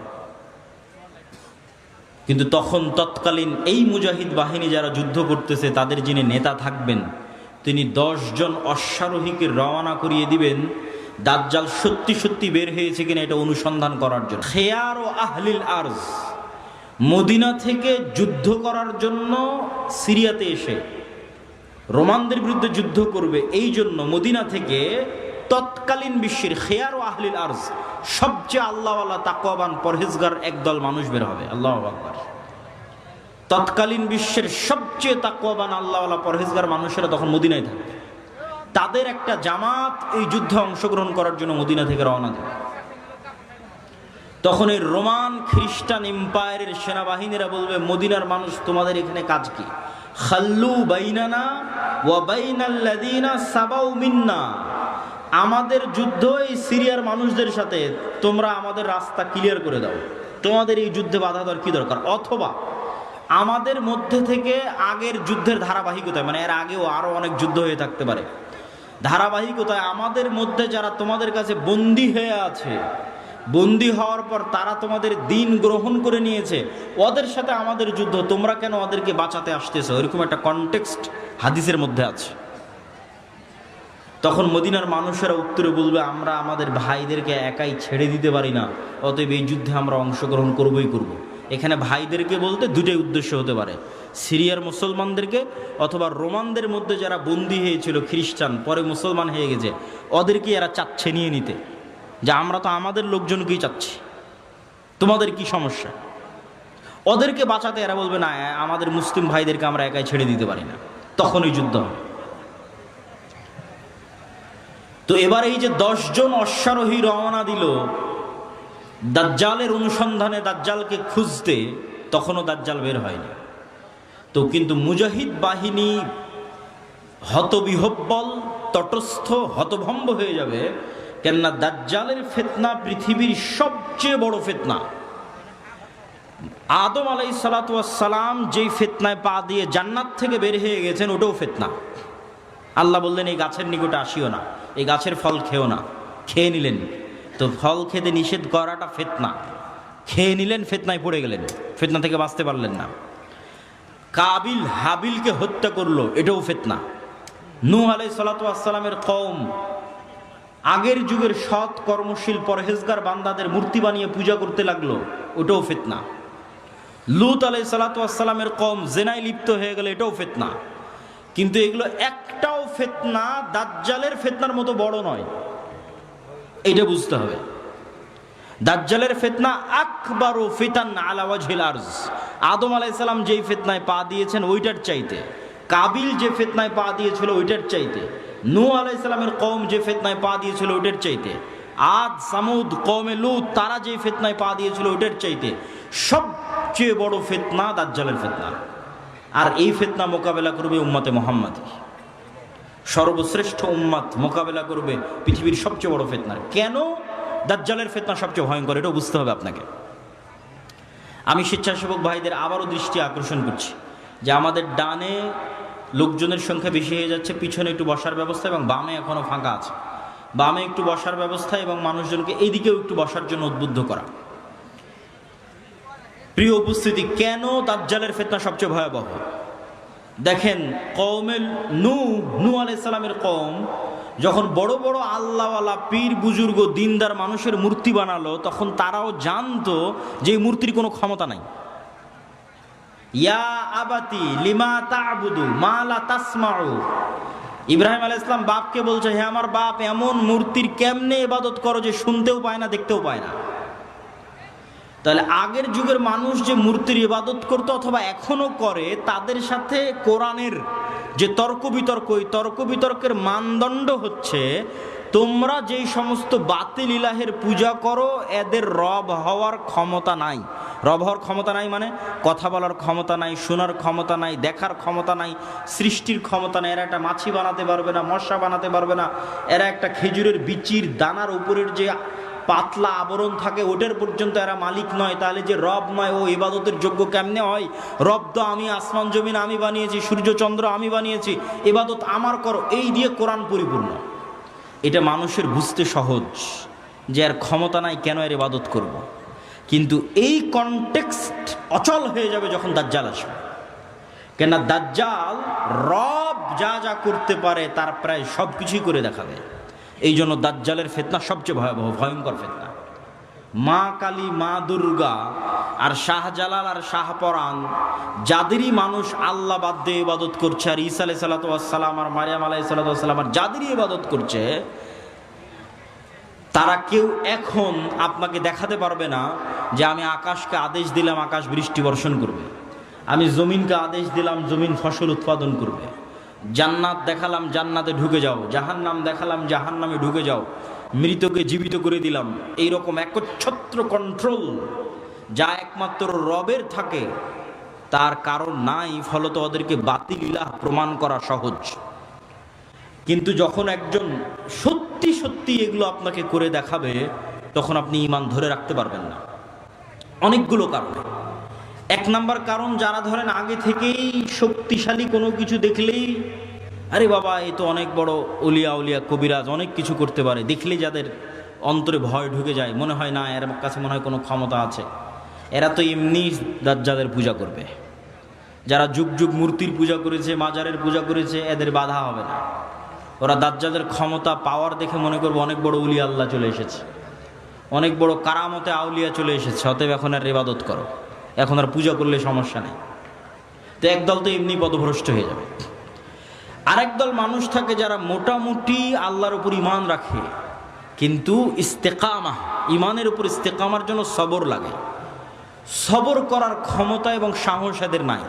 কিন্তু তখন তৎকালীন এই মুজাহিদ বাহিনী যারা যুদ্ধ করতেছে তাদের যিনি নেতা থাকবেন তিনি 10 জন অশ্বারোহীকে রওনা করিয়ে দিবেন দাজ্জাল সত্যি সত্যি বের হয়েছে কিনা এটা অনুসন্ধান করার জন্য। খেয়ার ও আহলিল আরজ মদিনা থেকে যুদ্ধ করার জন্য সিরিয়াতে এসে রোমানদের বিরুদ্ধে যুদ্ধ করবে, এই জন্য মদিনা থেকে তৎকালীন বিশ্বের খেয়ার ও আহলিল আরজ সবচেয়ে আল্লাহওয়ালা তাকওয়াবান পরহেজগার একদল মানুষ বের হবে। আল্লাহু আকবার। তৎকালীন বিশ্বের সবচেয়ে তাকওয়াবান আল্লাহওয়ালা পরহেজগার মানুষেরা তখন মদিনায় থাকবে। তাদের একটা জামাত এই যুদ্ধে অংশগ্রহণ করার জন্য মদিনা থেকে রওনা দেবে। তখন এই রোমান খ্রিস্টান এম্পায়ারের সেনাবাহিনীরা বলবে মদিনার মানুষ তোমাদের এখানে কাজ কি? খাল্লু বাইনানা ওয়া বাইনাল্লাযিনা সাবাউ মিন্না, আমাদের যুদ্ধ এই সিরিয়ার মানুষদের সাথে, তোমরা আমাদের রাস্তা ক্লিয়ার করে দাও, তোমাদের এই যুদ্ধে বাধা দেওয়ার কি দরকার? অথবা আমাদের মধ্যে থেকে আগের যুদ্ধের ধারাবাহিকতায়, মানে এর আগেও আরো অনেক যুদ্ধ হয়ে থাকতে পারে, ধারাবাহিকতায় আমাদের মধ্যে যারা তোমাদের কাছে বন্দী হয়ে আছে, বন্দী হওয়ার পর তারা তোমাদের দিন গ্রহণ করে নিয়েছে, ওদের সাথে আমাদের যুদ্ধ, তোমরা কেন ওদেরকে বাঁচাতে আসতেছো? এরকম একটা কনটেক্সট হাদিসের মধ্যে আছে। তখন মদিনার মানুষেরা উত্তরে বলবে আমরা আমাদের ভাইদেরকে একাই ছেড়ে দিতে পারি না, অতএব এই যুদ্ধে আমরা অংশগ্রহণ করবই করব। এখানে ভাইদেরকে বলতে দুটোই উদ্দেশ্য হতে পারে, সিরিয়ার মুসলমানদেরকে অথবা রোমানদের মধ্যে যারা বন্দী হয়েছিল খ্রিস্টান পরে মুসলমান হয়ে গেছে, ওদেরকে এরা চাচ্ছে নিয়ে নিতে, যে আমরা তো আমাদের লোকজনকেই চাচ্ছি, তোমাদের কি সমস্যা? ওদেরকে বাঁচাতে এরা বলবে না আমাদের মুসলিম ভাইদেরকে আমরা একাই ছেড়ে দিতে পারি না, তখনই যুদ্ধ হবে। তো এবার এই যে 10 জন অশ্বারোহী রওনা দিল দাজ্জালের অনুসন্ধানে, দাজ্জালকে খুঁজতে, তখনও দাজ্জাল বের হয়নি। তো কিন্তু মুজাহিদ বাহিনী হতবিহব্বল, তটস্থ, হতভম্ব হয়ে যাবে। কেননা দাজ্জালের ফিতনা পৃথিবীর সবচেয়ে বড় ফিতনা। আদম আলাইহিসসালাতু ওয়াসসালাম যেই ফিতনায় পা দিয়ে জান্নাত থেকে বের হয়ে গেছেন ওটাও ফিতনা। আল্লাহ বললেন এই গাছের নিকটে আসিও না, এই গাছের ফল খেও না, খেয়ে নিলেন। তো ফল খেতে নিষেধ করাটা ফিতনা, খেয়ে নিলেন, ফিতনায় পড়ে গেলেন, ফিতনা থেকে বাঁচতে পারলেন না। কাবিল হাবিলকে হত্যা করলো, এটাও ফিতনা। নূহ আলাইহিসসালাতু ওয়াসসালামের কওম আগের যুগের সৎ কর্মশীল পরহেজগার বান্দাদের মূর্তি বানিয়ে পূজা করতে লাগলো, ওটাও ফিতনা। লূত আলাইহিসসালাতু ওয়াসসালামের কওম জেনায় লিপ্ত হয়ে গেল, এটাও ফিতনা। কিন্তু এগুলো একটাও ফিতনা দাজ্জালের ফিতনার মতো বড় নয়, এটা বুঝতে হবে। দাজ্জালের ফিতনা আকবারু ফিতান আলা ওয়াজহিল আরজ। আদম আলাইহিস সালাম যেই ফিতনায় পা দিয়েছেন ওইটার চাইতে, কাবিল যে ফিতনায় পা দিয়েছিল ওইটার চাইতে, নূহ আলাইহিস সালামের কওম যে ফিতনায় পা দিয়েছিল ওইটার চাইতে, আদ সামুদ কওমে লূত তারা যে ফিতনায় পা দিয়েছিল ওইটার চাইতে সবচেয়ে বড় ফিতনা দাজ্জালের ফিতনা। আর এই ফিতনা মোকাবেলা করবে উম্মতে মুহাম্মাদী, সর্বশ্রেষ্ঠ উম্মত মোকাবেলা করবে পৃথিবীর সবচেয়ে বড় ফিতনা। কেন দাজ্জালের ফিতনা সবচেয়ে ভয়ঙ্কর এটাও বুঝতে হবে আপনাকে। আমি স্বেচ্ছাসেবক ভাইদের আবারও দৃষ্টি আকর্ষণ করছি যে আমাদের ডানে লোকজনের সংখ্যা বেশি হয়ে যাচ্ছে, পিছনে একটু বসার ব্যবস্থা এবং বামে এখনও ফাঁকা আছে, বামে একটু বসার ব্যবস্থা এবং মানুষজনকে এইদিকেও একটু বসার জন্য উদ্বুদ্ধ করা। প্রিয় উপস্থিতি, কেন দাজ্জালের ফিতনা সবচেয়ে ভয়াবহ? দেখেন, কওমের নূহ আলাইহিস সালামের কওম যখন বড় বড় আল্লাহওয়ালা পীর বুজুর্গ দিনদার মানুষের মূর্তি বানালো, তখন তারাও জানতো যে এই মূর্তির কোনো ক্ষমতা নাই। ইয়া আবাতি লিমা তা'বুদু মা লা তাসমাউ, ইব্রাহিম আলাইহিস সালাম বাপকে বলছে, হে আমার বাপ, এমন মূর্তির কেমনে ইবাদত করো যে শুনতেও পায় না, দেখতেও পায় না। তাহলে আগের যুগের মানুষ যে মূর্তির ইবাদত করতো অথবা এখনো করে, তাদের সাথে কোরআনের যে তর্ক বিতর্ক, ওই তর্ক বিতর্কের মানদণ্ড হচ্ছে তোমরা যেই সমস্ত বাতিল ইলাহের পূজা করো এদের রব হওয়ার ক্ষমতা নাই। রব হওয়ার ক্ষমতা নাই মানে কথা বলার ক্ষমতা নাই, শোনার ক্ষমতা নাই, দেখার ক্ষমতা নাই, সৃষ্টির ক্ষমতা নাই। এরা একটা মাছি বানাতে পারবে না, মশা বানাতে পারবে না, এরা একটা খেজুরের বিচির দানার উপরের যে পাতলা আবরণ থাকে ওটার পর্যন্ত এরা মালিক নয়। তাহলে যে রব নয়, ও ইবাদতের যোগ্য কেমনে হয়? রব তো আমি, আসমান জমিন আমি বানিয়েছি, সূর্য চন্দ্র আমি বানিয়েছি, ইবাদত আমার করো, এই দিয়ে কোরআন পরিপূর্ণ। এটা মানুষের বুঝতে সহজ যে এর ক্ষমতা নাই, কেন এর ইবাদত করব। কিন্তু এই কনটেক্সট অচল হয়ে যাবে যখন দাজ্জাল আসবে। কেন দাজ্জাল রব যা যা করতে পারে তার প্রায় সব কিছুই করে দেখাবে। এই জন্য দাজ্জালের ফিতনা সবচেয়ে ভয়াবহ, ভয়ঙ্কর ফিতনা। মা কালী, মা দুর্গা আর শাহজালাল আর শাহপরাণ, যাদেরই মানুষ আল্লাহ বাদ দিয়ে ইবাদত করছে, আর ঈসা আলাইহিস সালাতু ওয়াস সালাম আর মারিয়াম আলাইহিস সালাতু ওয়াস সালাম আর যাদেরই ইবাদত করছে, তারা কেউ এখন আপনাকে দেখাতে পারবে না যে আমি আকাশকে আদেশ দিলাম আকাশ বৃষ্টি বর্ষণ করবে, আমি জমিনকে আদেশ দিলাম জমিন ফসল উৎপাদন করবে, জান্নাত দেখালাম জান্নাতে ঢুকে যাও, জাহান্নাম দেখালাম জাহান্নামে ঢুকে যাও, মৃতকে জীবিত করে দিলাম। এইরকম একচ্ছত্র কন্ট্রোল যা একমাত্র রবের থাকে তার কারণ নাই, ফলত ওদেরকে বাতিল ইলাহ প্রমাণ করা সহজ। কিন্তু যখন একজন সত্যি সত্যি এগুলো আপনাকে করে দেখাবে, তখন আপনি ঈমান ধরে রাখতে পারবেন না। অনেকগুলো কারণ। এক নাম্বার কারণ, যারা ধরেন আগে থেকেই শক্তিশালী কোনো কিছু দেখলেই আরে বাবা এ তো অনেক বড় ওলিয়া উলিয়া কবিরাজ, অনেক কিছু করতে পারে, দেখলেই যাদের অন্তরে ভয় ঢুকে যায়, মনে হয় না এর কাছে মনে হয় কোনো ক্ষমতা আছে, এরা তো এমনি দাজ্জালের পূজা করবে। যারা যুগ যুগ মূর্তির পূজা করেছে, মাজারের পূজা করেছে, এদের বাধা হবে না। ওরা দাজ্জালের ক্ষমতা পাওয়ার দেখে মনে করবে অনেক বড় উলিয়া আল্লাহ চলে এসেছে, অনেক বড় কারামতে আউলিয়া চলে এসেছে, অতএব এখন আর ইবাদত করো, এখন আর পূজা করলে সমস্যা নেই। তো একদল তো এমনি পদভ্রষ্ট হয়ে যাবে। আরেক দল মানুষ থাকে যারা মোটামুটি আল্লাহর উপর ঈমান রাখে, কিন্তু ইস্তেকামা, ঈমানের উপর ইস্তেকামার জন্য সবর লাগে। সবর করার ক্ষমতা এবং সাহস এদের নাই।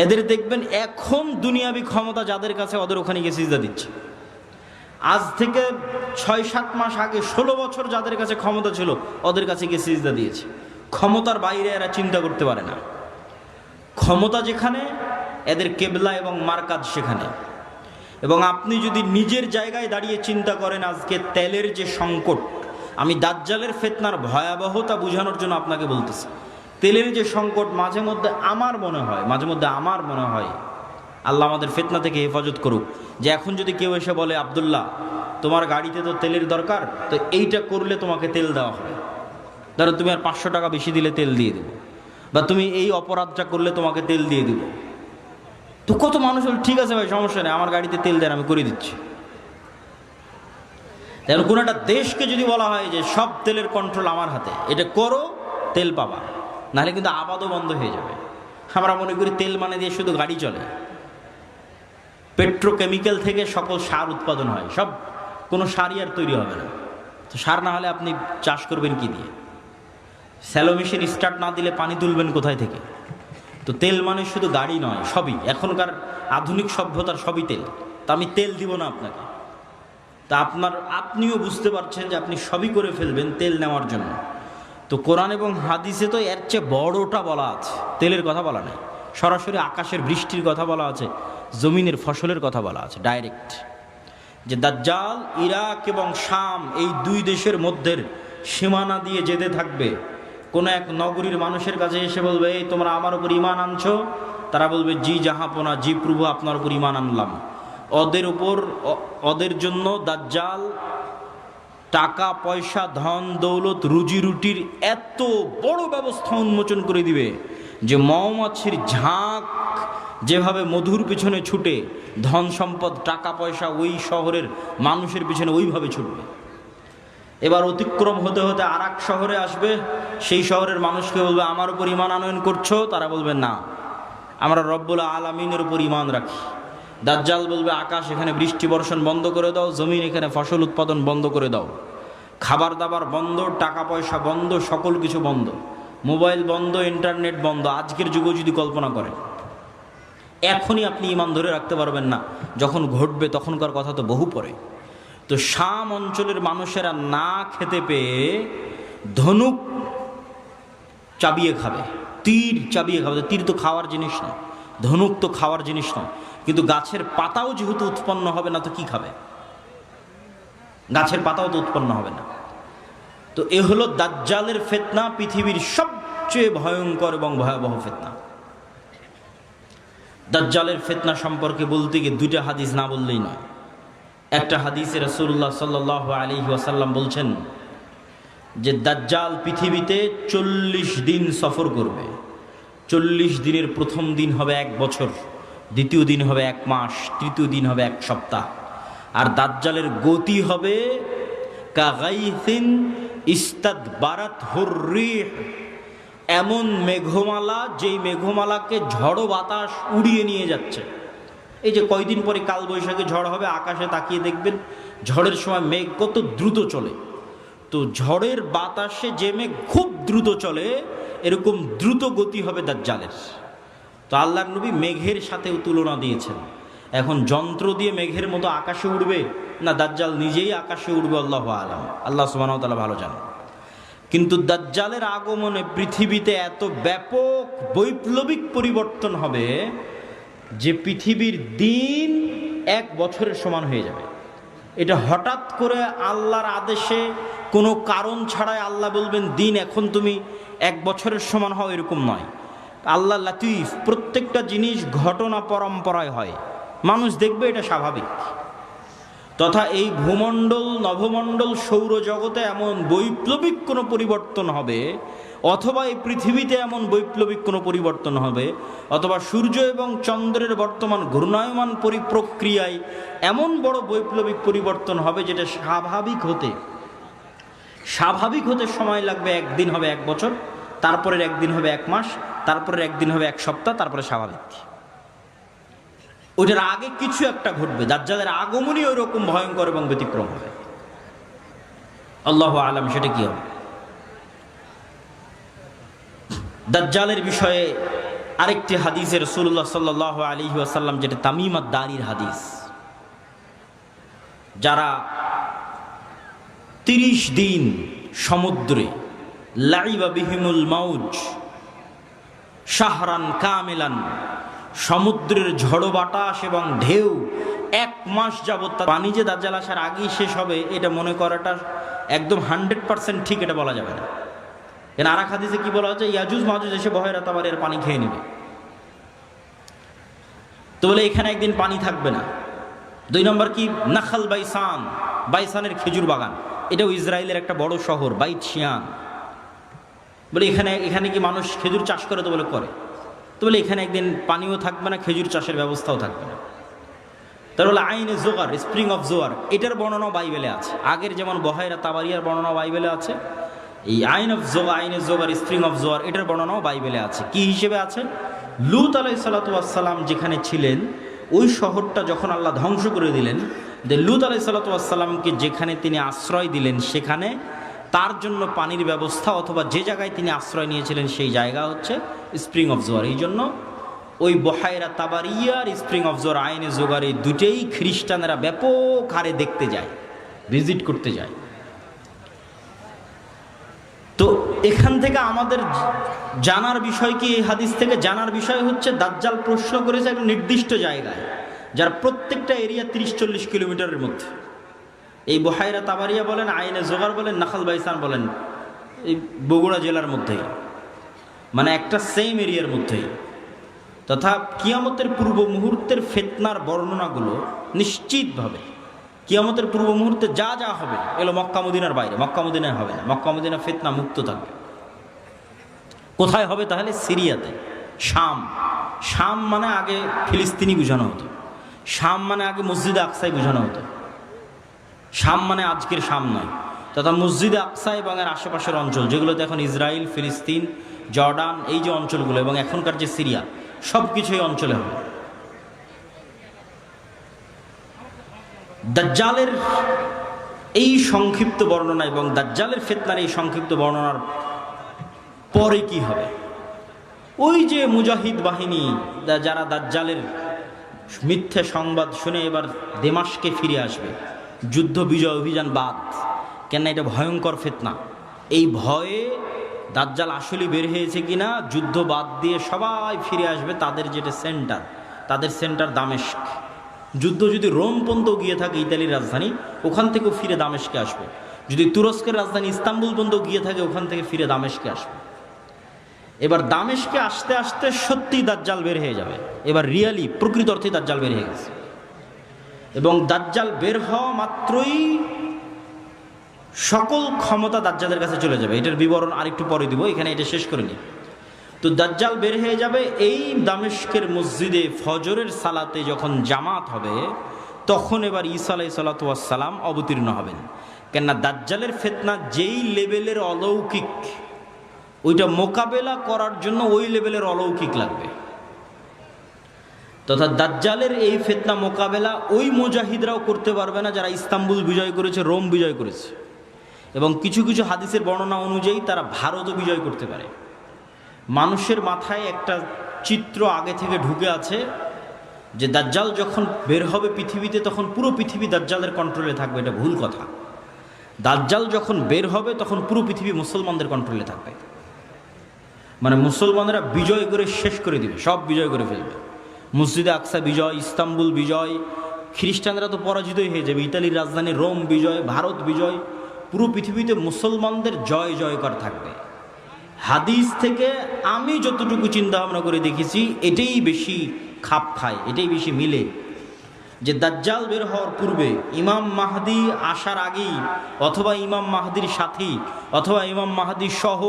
এদের দেখবেন এখন দুনিয়াবি ক্ষমতা যাদের কাছে, ওদের ওখানে গিয়ে সিজদা দিচ্ছে। আজ থেকে 6-7 মাস আগে 16 বছর যাদের কাছে ক্ষমতা ছিল, ওদের কাছে গিয়ে সিজদা দিয়েছে। ক্ষমতার বাইরে এরা চিন্তা করতে পারে না। ক্ষমতা যেখানে, এদের কেবলা এবং মারকাজ সেখানে। এবং আপনি যদি নিজের জায়গায় দাঁড়িয়ে চিন্তা করেন, আজকে তেলের যে সংকট, আমি দাজ্জালের ফিতনার ভয়াবহতা বোঝানোর জন্য আপনাকে বলতেছি। তেলের যে সংকট, মাঝে মধ্যে আমার মনে হয় আল্লাহ আমাদের ফিতনা থেকে হেফাজত করুক, যে এখন যদি কেউ এসে বলে আব্দুল্লাহ তোমার গাড়িতে তো তেলের দরকার, তো এইটা করলে তোমাকে তেল দেওয়া হবে, ধরো তুমি আর 500 টাকা বেশি দিলে তেল দিয়ে দেবো, বা তুমি এই অপরাধটা করলে তোমাকে তেল দিয়ে দেবো। তো কত মানুষ বলে ঠিক আছে ভাই সমস্যা নেই, আমার গাড়িতে তেল দেন আমি করে দিচ্ছি। তাহলে কোনো একটা দেশকে যদি বলা হয় যে সব তেলের কন্ট্রোল আমার হাতে, এটা করো তেল পাবা, নাহলে কিন্তু আবাদও বন্ধ হয়ে যাবে। আমরা মনে করি তেল মানে দিয়ে শুধু গাড়ি চলে। পেট্রোকেমিক্যাল থেকে সকল সার উৎপাদন হয়, সব কোনো সারই আর তৈরি হবে না। তো সার না হলে আপনি চাষ করবেন কি দিয়ে? স্যালো মেশিন স্টার্ট না দিলে পানি তুলবেন কোথায় থেকে? তো তেল মানে শুধু গাড়ি নয়, সবই এখনকার আধুনিক সভ্যতার সবই তেল। তা আমি তেল দিব না আপনাকে, তা আপনিও বুঝতে পারছেন যে আপনি সবই করে ফেলবেন তেল নেওয়ার জন্য। তো কোরআন এবং হাদিসে তো এর চেয়ে বড়টা বলা আছে, তেলের কথা বলা নেই। সরাসরি আকাশের বৃষ্টির কথা বলা আছে, জমিনের ফসলের কথা বলা আছে ডাইরেক্ট, যে দাজ্জাল ইরাক এবং শাম এই 2 দেশের মধ্যে সীমানা দিয়ে যেতে থাকবে। কোনো এক নগরীর মানুষের কাছে এসে বলবে, এই তোমরা আমার উপর ঈমান আনছো, তারা বলবে জি জাহাপনা, জি প্রভু, আপনার উপর ঈমান আনলাম। ওদের জন্য দাজ্জাল টাকা পয়সা, ধন দৌলত, রুজি রুটির এত বড় ব্যবস্থা উন্মোচন করে দিবে যে মৌমাছির ঝাঁক যেভাবে মধুর পিছনে ছুটে, ধন সম্পদ টাকা পয়সা ওই শহরের মানুষের পিছনে ওইভাবে ছুটবে। এবার অতিক্রম হতে হতে আর এক শহরে আসবে, সেই শহরের মানুষকে বলবে আমার উপর ঈমান আনয়ন করছো? তারা বলবে না, আমরা রব্বুল আলামিনের উপর ঈমান রাখি। দাজ্জাল বলবে আকাশ এখানে বৃষ্টি বর্ষণ বন্ধ করে দাও, জমিন এখানে ফসল উৎপাদন বন্ধ করে দাও, খাবার দাবার বন্ধ, টাকা পয়সা বন্ধ, সকল কিছু বন্ধ, মোবাইল বন্ধ, ইন্টারনেট বন্ধ। আজকের যুগে যদি কল্পনা করেন, এখনই আপনি ঈমান ধরে রাখতে পারবেন না, যখন ঘটবে তখনকার কথা তো বহু পরে। তো শাম অঞ্চলের মানুষেরা না খেতে পেয়ে ধনুক চাবিয়ে খাবে, তীর চাবিয়ে খাবে। তীর তো খাওয়ার জিনিস নয়, ধনুক তো খাওয়ার জিনিস নয়, কিন্তু গাছের পাতাও যেহেতু উৎপন্ন হবে না তো কি খাবে? গাছের পাতাও তো উৎপন্ন হবে না। তো এ হলো দাজ্জালের ফিতনা, পৃথিবীর সবচেয়ে ভয়ঙ্কর এবং ভয়াবহ ফিতনা। দাজ্জালের ফিতনা সম্পর্কে বলতে গিয়ে দুইটা হাদিস না বললেই নয়। একটা হাদিসে রাসূলুল্লাহ সাল্লাল্লাহু আলাইহি ওয়াসাল্লাম বলছেন যে দাজ্জাল পৃথিবীতে 40 দিন সফর করবে। 40 দিনের প্রথম দিন হবে 1 বছর, দ্বিতীয় দিন হবে 1 মাস, তৃতীয় দিন হবে 1 সপ্তাহ। আর দাজ্জালের গতি হবে কাগাইসিন ইস্তাদবারাত হুররিহ, এমন মেঘমালা যেই মেঘমালাকে ঝড়ো বাতাস উড়িয়ে নিয়ে যাচ্ছে। এই যে কয়দিন পরে কালবৈশাখী ঝড় হবে, আকাশে তাকিয়ে দেখবেন ঝড়ের সময় মেঘ কত দ্রুত চলে। তো ঝড়ের বাতাসে যে মেঘ খুব দ্রুত চলে, এরকম দ্রুত গতি হবে দাজ্জালের। তো আল্লাহর নবী মেঘের সাথেও তুলনা দিয়েছেন। এখন যন্ত্র দিয়ে মেঘের মতো আকাশে উঠবে না দাজ্জাল নিজেই আকাশে উঠবে, আল্লাহু আলাম, আল্লাহ সুবহানাহু ওয়া তাআলা ভালো জানেন। কিন্তু দাজ্জালের আগমনে পৃথিবীতে এত ব্যাপক বৈপ্লবিক পরিবর্তন হবে যে পৃথিবীর দিন 1 বছরের সমান হয়ে যাবে। এটা হঠাৎ করে আল্লাহর আদেশে, কোনো কারণ ছাড়াই আল্লাহ বলবেন দিন এখন তুমি 1 বছরের সমান হও, এরকম নয়। আল্লাহ লাতিফ, প্রত্যেকটা জিনিস ঘটনা পরম্পরায় হয়, মানুষ দেখবে এটা স্বাভাবিক। তথা এই ভূমণ্ডল, নভমণ্ডল, সৌরজগতে এমন বৈপ্লবিক কোনো পরিবর্তন হবে, অথবা এই পৃথিবীতে এমন বৈপ্লবিক কোনো পরিবর্তন হবে, অথবা সূর্য এবং চন্দ্রের বর্তমান ঘূর্ণায়মান প্রক্রিয়ায় এমন বড় বৈপ্লবিক পরিবর্তন হবে যেটা স্বাভাবিক হতে সময় লাগবে। 1 দিন হবে 1 বছর, তারপরের 1 দিন হবে 1 মাস, তারপরের 1 দিন হবে 1 সপ্তাহ, তারপরে স্বাভাবিক। ওইটার আগে কিছু একটা ঘটবে। দাজ্জালের আগমনই ওই রকম ভয়ঙ্কর এবং ব্যতিক্রম হবে। আল্লাহু আলাম সেটা কি হবে। দাজ্জালের বিষয়ে আরেকটি হাদিসে রাসূলুল্লাহ সাল্লাল্লাহু আলাইহি ওয়াসাল্লাম, যেটা তামিম আদ-দারির হাদিস, যারা 30 দিন সমুদ্রে লাইবা বিহিমুল মাউজ শাহরান কামিলান, সমুদ্রের ঝড়ো বাতাস এবং ঢেউ 1 মাস যাবত, পানি যে দাজ্জাল আসার আগেই শেষ হবে এটা মনে করাটা একদম 100% ঠিক এটা বলা যাবে না। কেন আর এক হাদিসে কি বলা হচ্ছে, ইয়াজুজ মাজুজ এসে বহেরা তাবারের পানি খেয়ে নেবে। তো বলে এখানে একদিন পানি থাকবে না। 2 নম্বর কি, নাখাল বাইসান, বাইসানের খেজুর বাগান, এটাও ইসরায়েলের একটা বড় শহর, বাইত শিয়ান। বলে এখানে কি মানুষ খেজুর চাষ করে? তো বলে করে। তো বলে এখানে একদিন পানিও থাকবে না, খেজুর চাষের ব্যবস্থাও থাকবে না। তার বলে আইনে জোগার, স্প্রিং অফ জোয়ার, এটার বর্ণনাও বাইবেলে আছে। আগের যেমন বহেরা তাবারিয়ার বর্ণনাও বাইবেলে আছে, এই আইনে জোগার, স্প্রিং অফ জোয়ার, এটার বর্ণনাও বাইবেলে আছে। কি হিসেবে আছে? লূত আলাইহিস সালাতু ওয়াস সালাম যেখানে ছিলেন, ওই শহরটা যখন আল্লাহ ধ্বংস করে দিলেন, যে লূত আলাইহিস সালাতু ওয়াস সালামকে যেখানে তিনি আশ্রয় দিলেন, সেখানে তার জন্য পানির ব্যবস্থা, অথবা যে জায়গায় তিনি আশ্রয় নিয়েছিলেন সেই জায়গা হচ্ছে স্প্রিং অফ জোয়ার। এই জন্য ওই বহায়রা তাবারিয়ার স্প্রিং অফ জোয়ার, আইনে জোগার, এই দুটেই খ্রিস্টানেরা ব্যাপক হারে দেখতে যায়, ভিজিট করতে যায়। তো এখান থেকে আমাদের জানার বিষয় কি, এই হাদিস থেকে জানার বিষয় হচ্ছে দাজ্জাল প্রশ্ন করেছে একটা নির্দিষ্ট জায়গায়, যার প্রত্যেকটা এরিয়া 30-40 কিলোমিটারের মধ্যে। এই বহায়রা তাবারিয়া বলেন, আইনে জোগার বলেন, নাখাল বাইসান বলেন, এই বগুড়া জেলার মধ্যেই, মানে একটা সেম এরিয়ার মধ্যেই। তথা কিয়ামতের পূর্ব মুহূর্তের ফিতনার বর্ণনাগুলো নিশ্চিতভাবে কিয়ামতের পূর্ব মুহূর্তে যা যা হবে এগুলো মক্কা মদিনার বাইরে, মক্কা মদিনায় হবে না। মক্কা মদিনা ফিতনা মুক্ত থাকবে। কোথায় হবে তাহলে? সিরিয়াতে, শাম। শাম মানে আগে ফিলিস্তিনি বোঝানো হতো, শাম মানে আগে মসজিদে আকসাই বোঝানো হতো। শাম মানে আজকের শাম নয়, তথা মসজিদে আকসা এবং এর আশেপাশের অঞ্চল যেগুলোতে এখন ইসরায়েল, ফিলিস্তিন, জর্ডান, এই যে অঞ্চলগুলো এবং এখনকার যে সিরিয়া, সব কিছু এই অঞ্চলে হবে। দাজ্জালের এই সংক্ষিপ্ত বর্ণনা এবং দাজ্জালের ফিতনার এই সংক্ষিপ্ত বর্ণনার পরে কি হবে? ওই যে মুজাহিদ বাহিনী যারা দাজ্জালের মিথ্যে সংবাদ শুনে এবার দেমাশকে ফিরে আসবে, যুদ্ধ বিজয় অভিযান বাদ, কেন এটা ভয়ঙ্কর ফিতনা। এই ভয়ে দাজ্জাল আসলে বের হয়েছে কিনা, যুদ্ধ বাদ দিয়ে সবাই ফিরে আসবে তাদের যেটা সেন্টার, তাদের সেন্টার দামেস্ক। যুদ্ধ যদি রোম পর্যন্ত গিয়ে থাকে, ইতালির রাজধানী, ওখান থেকেও ফিরে দামেস্কে আসবে। যদি তুরস্কের রাজধানী ইস্তাম্বুল পর্যন্ত গিয়ে থাকে, ওখান থেকে ফিরে দামেস্কে আসবে। এবার দামেস্কে আসতে আসতে সত্যি দাজ্জাল বের হয়ে যাবে। এবার রিয়ালি প্রকৃত অর্থে দাজ্জাল বের হয়ে গেছে, এবং দাজ্জাল বের হওয়া মাত্রই সকল ক্ষমতা দাজ্জালের কাছে চলে যাবে। এটার বিবরণ আরেকটু পরে দিব, এখানে এটা শেষ করে নি। তো দাজ্জাল বের হয়ে যাবে। এই দামেস্কের মসজিদে ফজরের সালাতে যখন জামাত হবে, তখন এবার ঈসা আলাইহিস সালাতু ওয়াস সালাম অবতীর্ণ হবেন। কেননা দাজ্জালের ফিতনা যেই লেভেলের অলৌকিক, ওইটা মোকাবেলা করার জন্য ওই লেভেলের অলৌকিক লাগবে। তথা দাজ্জালের এই ফিতনা মোকাবেলা ওই মুজাহিদরাও করতে পারবে না যারা ইস্তাম্বুল বিজয় করেছে, রোম বিজয় করেছে, এবং কিছু কিছু হাদিসের বর্ণনা অনুযায়ী তারা ভারতও বিজয় করতে পারে। মানুষের মাথায় একটা চিত্র আগে থেকে ঢুকে আছে যে দাজ্জাল যখন বের হবে পৃথিবীতে, তখন পুরো পৃথিবী দাজ্জালের কন্ট্রোলে থাকবে। এটা ভুল কথা। দাজ্জাল যখন বের হবে তখন পুরো পৃথিবী মুসলমানদের কন্ট্রোলে থাকবে। মানে মুসলমানরা বিজয় করে শেষ করে দিবে, সব বিজয় করে ফেলবে। মসজিদে আকসা বিজয়, ইস্তাম্বুল বিজয়, খ্রিস্টানরা তো পরাজিতই হয়ে যাবে, ইতালির রাজধানী রোম বিজয়, ভারত বিজয়, পুরো পৃথিবীতে মুসলমানদের জয় জয়কার থাকবে। হাদিস থেকে আমি যতটুকু চিন্তা ভাবনা করে দেখেছি, এটাই বেশি খাপ খায়, এটাই বেশি মিলে, যে দাজ্জাল বের হওয়ার পূর্বে, ইমাম মাহদি আসার আগেই, অথবা ইমাম মাহদির সাথী, অথবা ইমাম মাহদি সহ,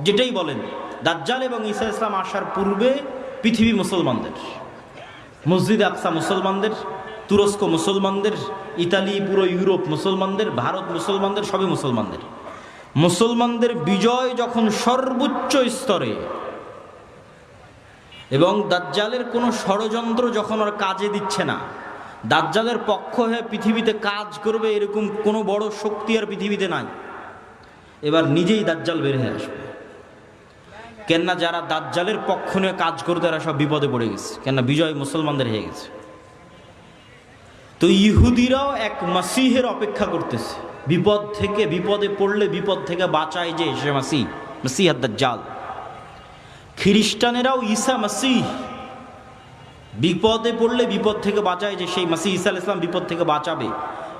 যেটাই বলেন, দাজ্জাল এবং ঈসা ইসলাম আসার পূর্বে পৃথিবী মুসলমানদের, মসজিদ আকসা মুসলমানদের, তুরস্ক মুসলমানদের, ইতালি, পুরো ইউরোপ মুসলমানদের, ভারত মুসলমানদের, সবই মুসলমানদের। মুসলমানদের বিজয় যখন সর্বোচ্চ স্তরে, এবং দাজ্জালের কোনো ষড়যন্ত্র যখন ওর কাজে দিচ্ছে না, দাজ্জালের পক্ষ হয়ে পৃথিবীতে কাজ করবে এরকম কোনো বড় শক্তি আর পৃথিবীতে নাই, এবার নিজেই দাজ্জাল বের হয়ে আসবে। কেননা যারা দাজ্জালের পক্ষ নিয়ে কাজ করতে, তারা সব বিপদে পড়ে গেছে, কেননা বিজয় মুসলমানদের হয়ে গেছে। তো ইহুদিরাও এক মাসিহের অপেক্ষা করতেছে, বিপদ থেকে, বিপদে পড়লে বিপদ থেকে বাঁচায় যে সে মাসিহ, মাসিহ দাজ্জাল। খ্রিস্টানেরাও ঈসা মাসিহ, বিপদে পড়লে বিপদ থেকে বাঁচায় যে সেই মাসিহ ঈসা আলাইহিস সালাম বিপদ থেকে বাঁচাবে।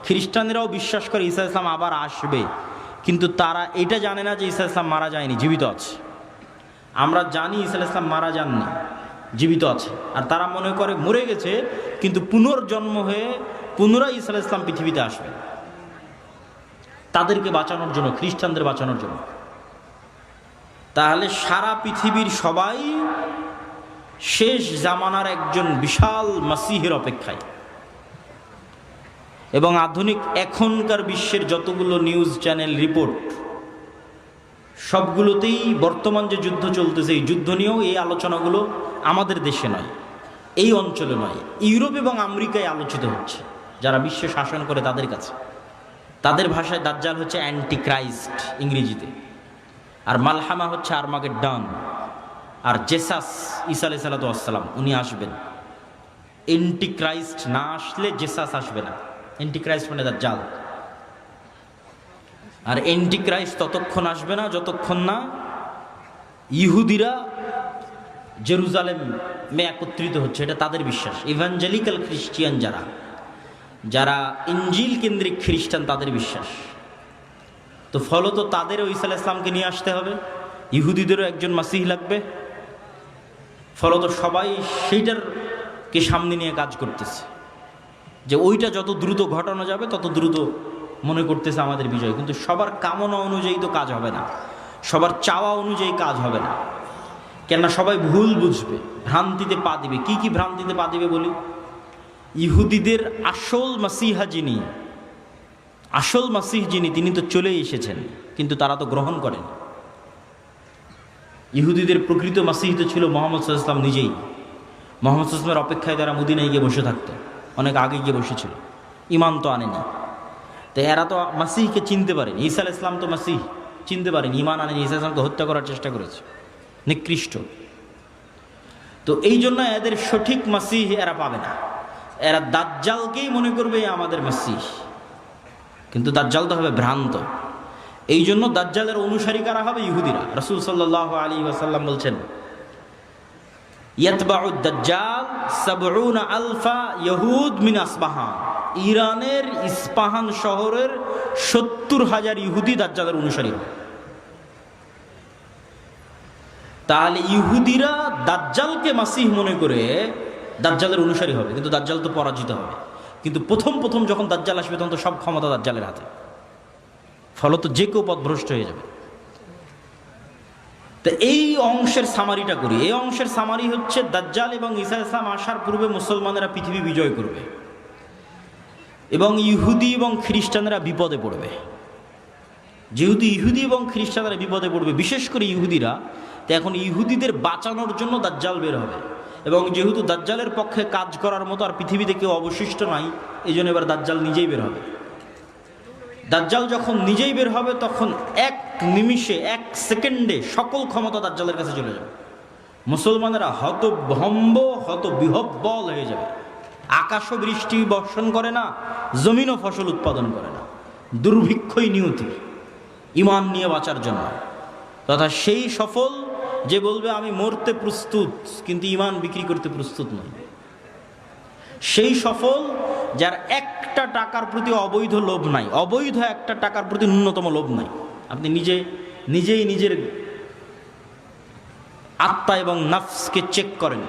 খ্রিস্টানেরাও বিশ্বাস করে ঈসা আলাইহিস সালাম আবার আসবে, কিন্তু তারা এটা জানে না যে ঈসা আলাইহিস সালাম মারা যায়নি, জীবিত আছে। আমরা জানি ঈসা আলাইহিস সালাম মারা যাননি, জীবিত আছে, আর তারা মনে করে মরে গেছে, কিন্তু পুনর্জন্ম হয়ে পুনরায় ঈসা আলাইহিস সালাম পৃথিবীতে আসবে তাদেরকে বাঁচানোর জন্য, খ্রিস্টানদের বাঁচানোর জন্য। তাহলে সারা পৃথিবীর সবাই শেষ জামানার একজন বিশাল মাসিহের অপেক্ষায়। এবং আধুনিক এখনকার বিশ্বের যতগুলো নিউজ চ্যানেল রিপোর্ট, সবগুলোতেই বর্তমান যে যুদ্ধ চলতেছে, এই যুদ্ধ নিয়েও এই আলোচনাগুলো আমাদের দেশে নয়, এই অঞ্চলে নয়, ইউরোপ এবং আমেরিকায় আলোচিত হচ্ছে, যারা বিশ্ব শাসন করে তাদের কাছে। তাদের ভাষায় দাজ্জাল হচ্ছে অ্যান্টি ক্রাইস্ট ইংরেজিতে, আর মালহামা হচ্ছে আরমাগেড্ডন, আর জেসাস ঈসা আলাইহিস সালাতু ওয়াস সালাম উনি আসবেন। অ্যান্টি ক্রাইস্ট না আসলে জেসাস আসবে না। অ্যান্টি ক্রাইস্ট মানে দাজ্জাল। আর অ্যান্টি ক্রাইস্ট ততক্ষণ আসবে না যতক্ষণ না ইহুদিরা জেরুজালেমে একত্রিত হচ্ছে, এটা তাদের বিশ্বাস। ইভাঞ্জেলিক্যাল খ্রিস্টিয়ান যারা ইঞ্জিল কেন্দ্রিক খ্রিস্টান, তাদের বিশ্বাস। তো ফলত তাদেরও ঈসা আলাইহিস সালামকে নিয়ে আসতে হবে, ইহুদিদেরও একজন মাসিহ লাগবে। ফলত সবাই সেইটারকে সামনে নিয়ে কাজ করতেছে, যে ওইটা যত দ্রুত ঘটানো যাবে তত দ্রুত মনে করতেছে আমাদের বিজয়। কিন্তু সবার কামনা অনুযায়ী তো কাজ হবে না, সবার চাওয়া অনুযায়ী কাজ হবে না। কেননা সবাই ভুল বুঝবে, ভ্রান্তিতে পা দিবে। কি কি ভ্রান্তিতে পা দিবে বলি? ইহুদিদের আসল মাসিহা যিনি, আসল মাসিহ যিনি, তিনি তো চলেই এসেছেন, কিন্তু তারা তো গ্রহণ করেন। ইহুদিদের প্রকৃত মাসিহ তো ছিল মুহাম্মদ সাল্লাল্লাহু আলাইহি ওয়াসাল্লাম নিজেই। মুহাম্মদ সাল্লাল্লাহু আলাইহি ওয়াসাল্লামের অপেক্ষায় তারা মদিনায় গিয়ে বসে থাকতো, অনেক আগে গিয়ে বসেছিল, ইমান তো আনেনি। তো এরা তো মাসিহকে চিনতে পারেনি। ঈসা আলাইহিস সালাম তো মাসিহ চিনতে পারেনি, ইমান আনেনি, ঈসা আলাইহিস সালামকে হত্যা করার চেষ্টা করেছে, নিকৃষ্ট। তো এই জন্য এদের সঠিক মাসিহ এরা পাবে না। এরা দাজ্জালকেই মনে করবে আমাদের মাসিহ, কিন্তু দাজ্জাল তো হবে ভ্রান্ত। এই জন্য দাজ্জালের অনুসারী কারা হবে? ইহুদিরা। রাসূল সাল্লাল্লাহু আলাইহি ওয়াসাল্লাম বলছেন, ইয়াতবাউদ দাজ্জাল ৭০ আলফা ইয়াহুদ মিন আসবাহান। ইরানের ইস্পাহান শহরের ৭০,০০০ ইহুদি দাজ্জালের অনুসারী হবে। তাহলে ইহুদিরা দাজ্জালকে মাসিহ মনে করে দাজ্জালের অনুসারী হবে, কিন্তু দাজ্জাল তো পরাজিত হবে। কিন্তু প্রথম প্রথম যখন দাজ্জাল আসবে তখন তো সব ক্ষমতা দাজ্জালের হাতে, ফলত যে কেউ পথভ্রষ্ট হয়ে যাবে। তো এই অংশের সামারিটা করি। এই অংশের সামারি হচ্ছে, দাজ্জাল এবং ঈসা আলাইহিস সালাম আসার পূর্বে মুসলমানেরা পৃথিবী বিজয় করবে এবং ইহুদি এবং খ্রিস্টানরা বিপদে পড়বে। যেহেতু ইহুদি এবং খ্রিস্টানরা বিপদে পড়বে, বিশেষ করে ইহুদিরা, তো এখন ইহুদিদের বাঁচানোর জন্য দাজ্জাল বের হবে। এবং যেহেতু দাজ্জালের পক্ষে কাজ করার মতো আর পৃথিবীতে কেউ অবশিষ্ট নাই, এই জন্য এবার দাজ্জাল নিজেই বের হবে। দাজ্জাল যখন নিজেই বের হবে তখন এক নিমিষে, এক সেকেন্ডে সকল ক্ষমতা দাজ্জালের কাছে চলে যাবে। মুসলমানেরা হতভম্ব, হতবিহ্বল হয়ে যাবে। আকাশও বৃষ্টি বর্ষণ করে না, জমিনও ফসল উৎপাদন করে না, দুর্ভিক্ষই নিয়তি ইমান নিয়ে বাঁচার জন্য। তথা সেই সফল যে বলবে আমি মরতে প্রস্তুত কিন্তু ইমান বিক্রি করতে প্রস্তুত নয়। সেই সফল যার একটা টাকার প্রতি অবৈধ লোভ নাই, অবৈধ একটা টাকার প্রতি ন্যূনতম লোভ নাই। আপনি নিজেই নিজের আত্মা এবং নফসকে চেক করেন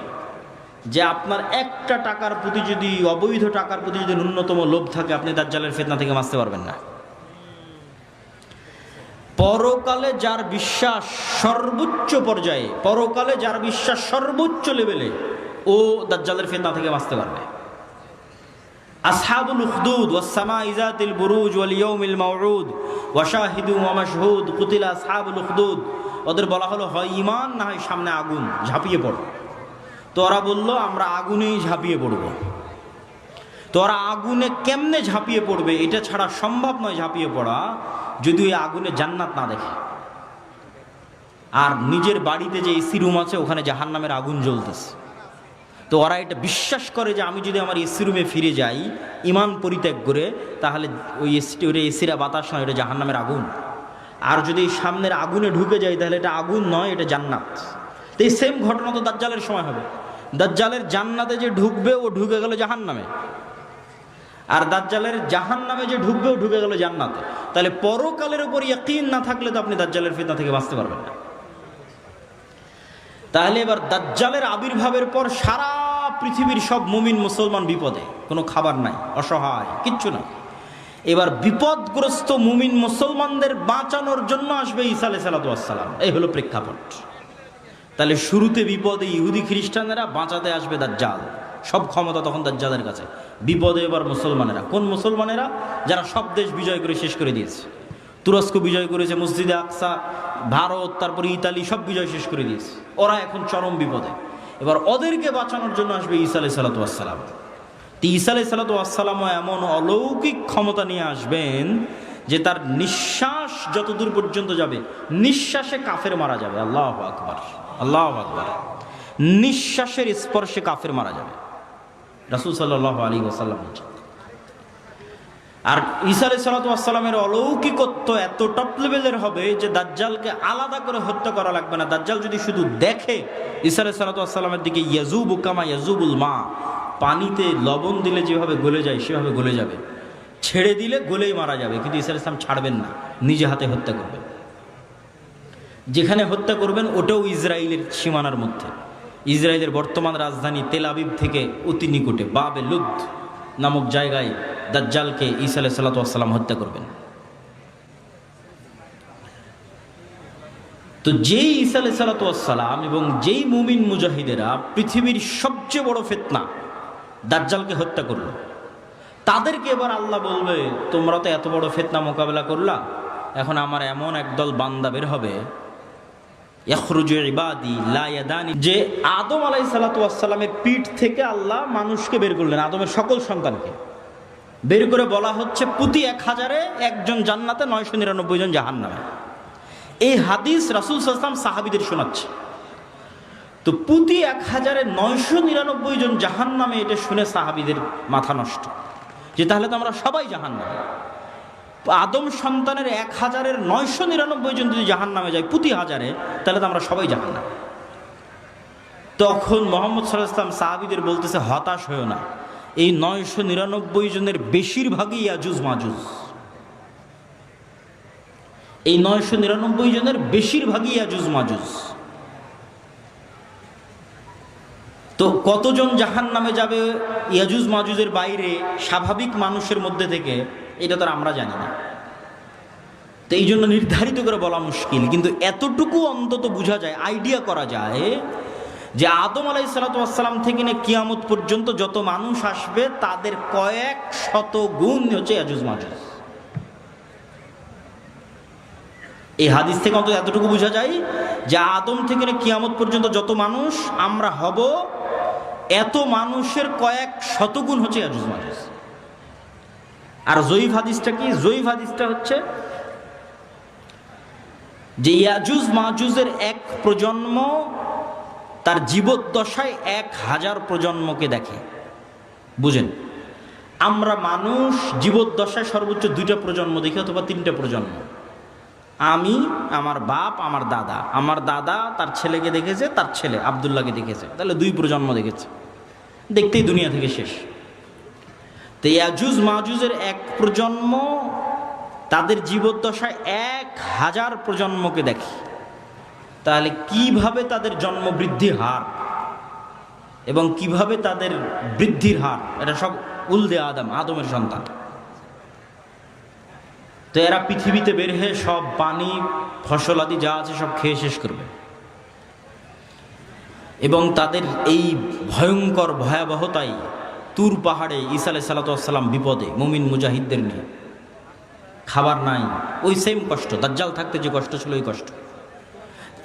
যে আপনার একটা টাকার প্রতি যদি, অবৈধ টাকার প্রতি যদি ন্যূনতম লোভ থাকে, আপনি দাজ্জালের ফিতনা থেকে বাঁচতে পারবেন না। পরকালে যার বিশ্বাস সর্বোচ্চ পর্যায়ে, পরকালে যার বিশ্বাস সর্বোচ্চ লেভেলে, ও দাজ্জালের ফিতনা থেকে বাঁচতে পারবে। আসহাবুল উখদুদ ওয়াস সামাই যাতিল বুরুজ ওয়াল ইয়াউমিল মাউউদ ওয়া শাহিদু ওয়া মাশহুদ কুতিলা আসহাবুল উখদুদ। ওদের বলা হলো হয় ঈমান না হয় সামনে আগুন, ঝাঁপিয়ে পড়ো। তো ওরা বলল আমরা আগুনেই ঝাঁপিয়ে পড়ব। তো ওরা আগুনে কেমনে ঝাঁপিয়ে পড়বে এটা ছাড়া সম্ভব নয় ঝাঁপিয়ে পড়া, যদি ওই আগুনে জান্নাত না দেখে। আর নিজের বাড়িতে যে এসি রুম আছে ওখানে জাহান্নামের আগুন জ্বলতেছে। তো ওরা এটা বিশ্বাস করে যে আমি যদি আমার এসি রুমে ফিরে যাই ইমান পরিত্যাগ করে, তাহলে ওই এসিরা বাতাস নয়, এটা জাহান্নামের আগুন। আর যদি সামনের আগুনে ঢুকে যাই তাহলে এটা আগুন নয়, এটা জান্নাত। তো এই সেম ঘটনা তো দাজ্জালের সময় হবে। দাজ্জালের জান্নাতে যে ঢুকবে ও ঢুকে গেল জাহান্নামে, আর দাজ্জালের জাহান্নামে যে ঢুকবে ও ঢুকে গেল জান্নাতে। তাহলে পরকালের উপর ইয়াকিন না থাকলে তো আপনি দাজ্জালের ফিতনা থেকে বাঁচতে পারবেন না। তাহলে এবার দাজ্জালের আবির্ভাবের পর সারা পৃথিবীর সব মুমিন মুসলমান বিপদে, কোনো খাবার নাই, অসহায়, কিচ্ছু না। এবার বিপদগ্রস্ত মুমিন মুসলমানদের বাঁচানোর জন্য আসবে ঈসা আলাইহিস সালাম। এই হলো প্রেক্ষাপট। তাহলে শুরুতে বিপদে ইহুদি খ্রিস্টানেরা, বাঁচাতে আসবে দাজ্জাল। সব ক্ষমতা তখন দাজ্জালের কাছে। বিপদে এবার মুসলমানেরা। কোন মুসলমানেরা? যারা সব দেশ বিজয় করে শেষ করে দিয়েছে। তুরস্ক বিজয় করেছে, মসজিদে আকসা, ভারত, তারপরে ইতালি, সব বিজয় শেষ করে দিয়েছে। ওরা এখন চরম বিপদে। এবার ওদেরকে বাঁচানোর জন্য আসবে ঈসা আলাইহিস সালাম। তো ঈসা আলাইহিস সালামও এমন অলৌকিক ক্ষমতা নিয়ে আসবেন যে তার নিঃশ্বাস যতদূর পর্যন্ত যাবে, নিঃশ্বাসে কাফের মারা যাবে। আল্লাহু আকবার, আল্লাহু আকবার। নিঃশ্বাসের স্পর্শে কাফের মারা যাবে, রাসূল সাল্লাল্লাহু আলাইহি ওয়াসাল্লাম বলেছেন। আর ঈসা আলাইহিস সালামের অলৌকিকত্ব এত টপ লেভেলের হবে যে দাজ্জালকে আলাদা করে হত্যা করা লাগবে না। দাজ্জাল যদি শুধু দেখে ঈসা আলাইহিস সালামের দিকে, ইয়াজুবু কামা ইয়াজুবুল মা, পানিতে লবণ দিলে যেভাবে গলে যায় সেভাবে গলে যাবে, ছেড়ে দিলে গলেই মারা যাবে। কিন্তু ঈসা আলাইহিস সালাম ছাড়বেন না, নিজে হাতে হত্যা করবেন। যেখানে হত্যা করবেন ওটাও ইসরায়েলের সীমানার মধ্যে, ইসরায়েলের বর্তমান রাজধানী তেল আবিব থেকে অতি নিকটে বাবে লুদ নামক জায়গায় দাজ্জালকে ঈসা আলাইহিস সালাতু ওয়াস সালাম হত্যা করবেন। তো যেই ঈসা আলাইহিস সালাতু ওয়াস সালাম এবং যেই মুমিন মুজাহিদেরা পৃথিবীর সবচেয়ে বড় ফিতনা দাজ্জালকে হত্যা করলো, তাদেরকে এবার আল্লাহ বলবে তোমরা তো এত বড় ফিতনা মোকাবেলা করলা, এখন আমার এমন একদল বান্দা বের হবে ইয়াখরুজু ইবাদি লা ইয়াদানি, যে আদম আলাইহিস সালাতু ওয়াস সালামের পিঠ থেকে আল্লাহ মানুষকে বের করলেন, আদমের সকল সন্তানকে বের করে বলা হচ্ছে প্রতি 1000-এ একজন জান্নাতে, 999 জন জাহান্নামে। এই হাদিস রাসূল সাল্লাল্লাহু আলাইহি ওয়াসাল্লাম সাহাবীদের শোনাচ্ছে। তো প্রতি 1000-এ 999 জন জাহান্নামে, এটা শুনে সাহাবীদের মাথা নষ্ট, যে তাহলে তো আমরা সবাই জাহান্নামে। আদম সন্তানের 1000-এর 999 জন যদি জাহান্নামে যায় প্রতি 1000-এ, তাহলে তো আমরা সবাই জাহান্নামে। তখন মুহাম্মদ সাল্লাল্লাহু আলাইহি ওয়াসাল্লাম সাহাবীদের বলতেছে হতাশ হয়ো না, এই 999 জনের বেশিরভাগই ইয়াজুজ মাজুজ। এই 999 জনের বেশিরভাগই ইয়াজুজ মাজুজ। তো কতজন জাহান্নামে যাবে ইয়াজুজ মাজুজের বাইরে স্বাভাবিক মানুষের মধ্যে থেকে, এটা তো আমরা জানি না। তো এই জন্য নির্ধারিত করে বলা মুশকিল, কিন্তু এতটুকু অন্তত বোঝা যায়, আইডিয়া করা যায় যে আদম আলাইহিস সালাতু ওয়াস সালাম থেকে নিয়ে কিয়ামত পর্যন্ত যত মানুষ আসবে তাদের কয়েক শত গুণ হচ্ছে ইয়াজুজ মাজুজ। এই হাদিস থেকে অন্তত এতটুকু বোঝা যায় যে আদম থেকে নিয়ে কিয়ামত পর্যন্ত যত মানুষ আমরা হব, এত মানুষের কয়েক শতগুণ হচ্ছে ইয়াজুজ মাজুজ। আর জয়ীফ হাদিসটা কি? জয়ীফ হাদিসটা হচ্ছে যে ইয়াজুজ মাজুজের এক প্রজন্ম তার জীবদ্দশায় 1000 প্রজন্মকে দেখে। বুঝেন, আমরা মানুষ জীবদ্দশায় সর্বোচ্চ 2টা প্রজন্ম দেখি অথবা 3টা প্রজন্ম। আমি, আমার বাপ, আমার দাদা, আমার দাদা তার ছেলেকে দেখেছে, তার ছেলে আব্দুল্লাহকে দেখেছে, তাহলে 2 প্রজন্ম দেখেছে, দেখতেই দুনিয়া থেকে শেষ। তো ইয়াজুজ মাজুজের এক প্রজন্ম তাদের জীবদ্দশায় 1000 প্রজন্মকে দেখে। তাহলে কিভাবে তাদের জন্ম বৃদ্ধির হার এবং কিভাবে তাদের বৃদ্ধির হার, এটা সব উলদে আদম, আদমের সন্তান। তো এরা পৃথিবীতে বের হয়ে সব পানি ফসল আদি যা আছে সব খেয়ে শেষ করবে, এবং তাদের এই ভয়ঙ্কর ভয়াবহতায় তুর পাহাড়ে ঈসা আলাইহিস সালাতু ওয়াস সালাম বিপদে মুমিন মুজাহিদদের নিয়ে, খাবার নাই, ওই সেম কষ্ট, দাজ্জাল থাকতে যে কষ্ট ছিল ওই কষ্ট।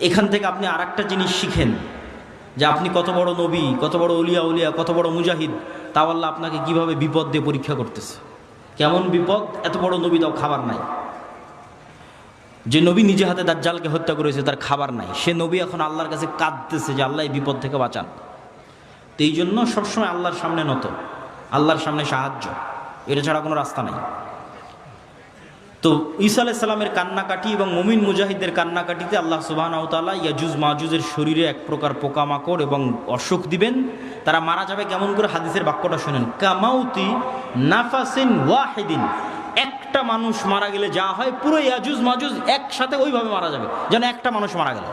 এখান থেকে আপনি আর একটা জিনিস শিখেন যে আপনি কত বড় নবী, কত বড় উলিয়া উলিয়া, কত বড় মুজাহিদ, তাও আল্লাহ আপনাকে কিভাবে বিপদ দিয়ে পরীক্ষা করতেছে। কেমন বিপদ? এত বড় নবী তাও খাবার নাই। যে নবী নিজে হাতে দাজ্জালকে হত্যা করেছে তার খাবার নাই, সে নবী এখন আল্লাহর কাছে কাঁদতেছে যে আল্লাহ এই বিপদ থেকে বাঁচান। তো এই জন্য সবসময় আল্লাহর সামনে নত, আল্লাহর সামনে সাহায্য, এটা ছাড়া কোনো রাস্তা নাই। তো ঈসা আলাইহিস সালামের কান্নাকাটি এবং মুমিন মুজাহিদদের কান্নাকাটিতে আল্লাহ সুবহানাহু ওয়া তাআলা ইয়াজুজ মাজুজের শরীরে এক প্রকার পোকামাকড় এবং অসুখ দিবেন। তারা মারা যাবে কেমন করে? হাদিসের বাক্যটা শুনেন, কামাউতি নাফাসিন ওয়াহিদিন। একটা মানুষ মারা গেলে যা হয়, পুরো ইয়াজুজ মাজুজ একসাথে ওইভাবে মারা যাবে, যেন একটা মানুষ মারা গেল।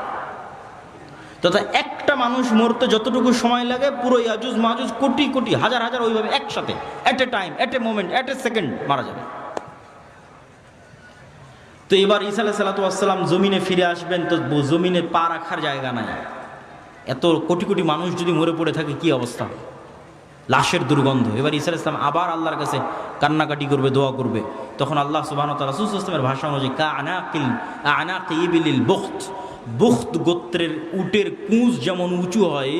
তথা একটা মানুষ মরতে যতটুকু সময় লাগে, পুরো ইয়াজুজ মাজুজ কোটি কোটি হাজার হাজার ওইভাবে একসাথে, at a time, at a moment, at a second মারা যাবে। তো এবার ঈসা আলাইহিস সালাতু ওয়াস সালাম জমিনে ফিরে আসবেন, তো জমিনে পা রাখার জায়গা নাই। এত কোটি কোটি মানুষ যদি মরে পড়ে থাকে কি অবস্থা, লাশের দুর্গন্ধ। এবার ঈসা আলাইহিস সালাম আবার আল্লাহর কাছে কান্নাকাটি করবে, দোয়া করবে। তখন আল্লাহ সুবহানাহু ওয়া তাআলা রাসূল সাল্লাল্লাহু আলাইহি ওয়াসাল্লামের ভাষা অনুযায়ী আনাকি ইবিলিল বুখত, বুখত গোত্রের উটের কুঁজ যেমন উঁচু হয়,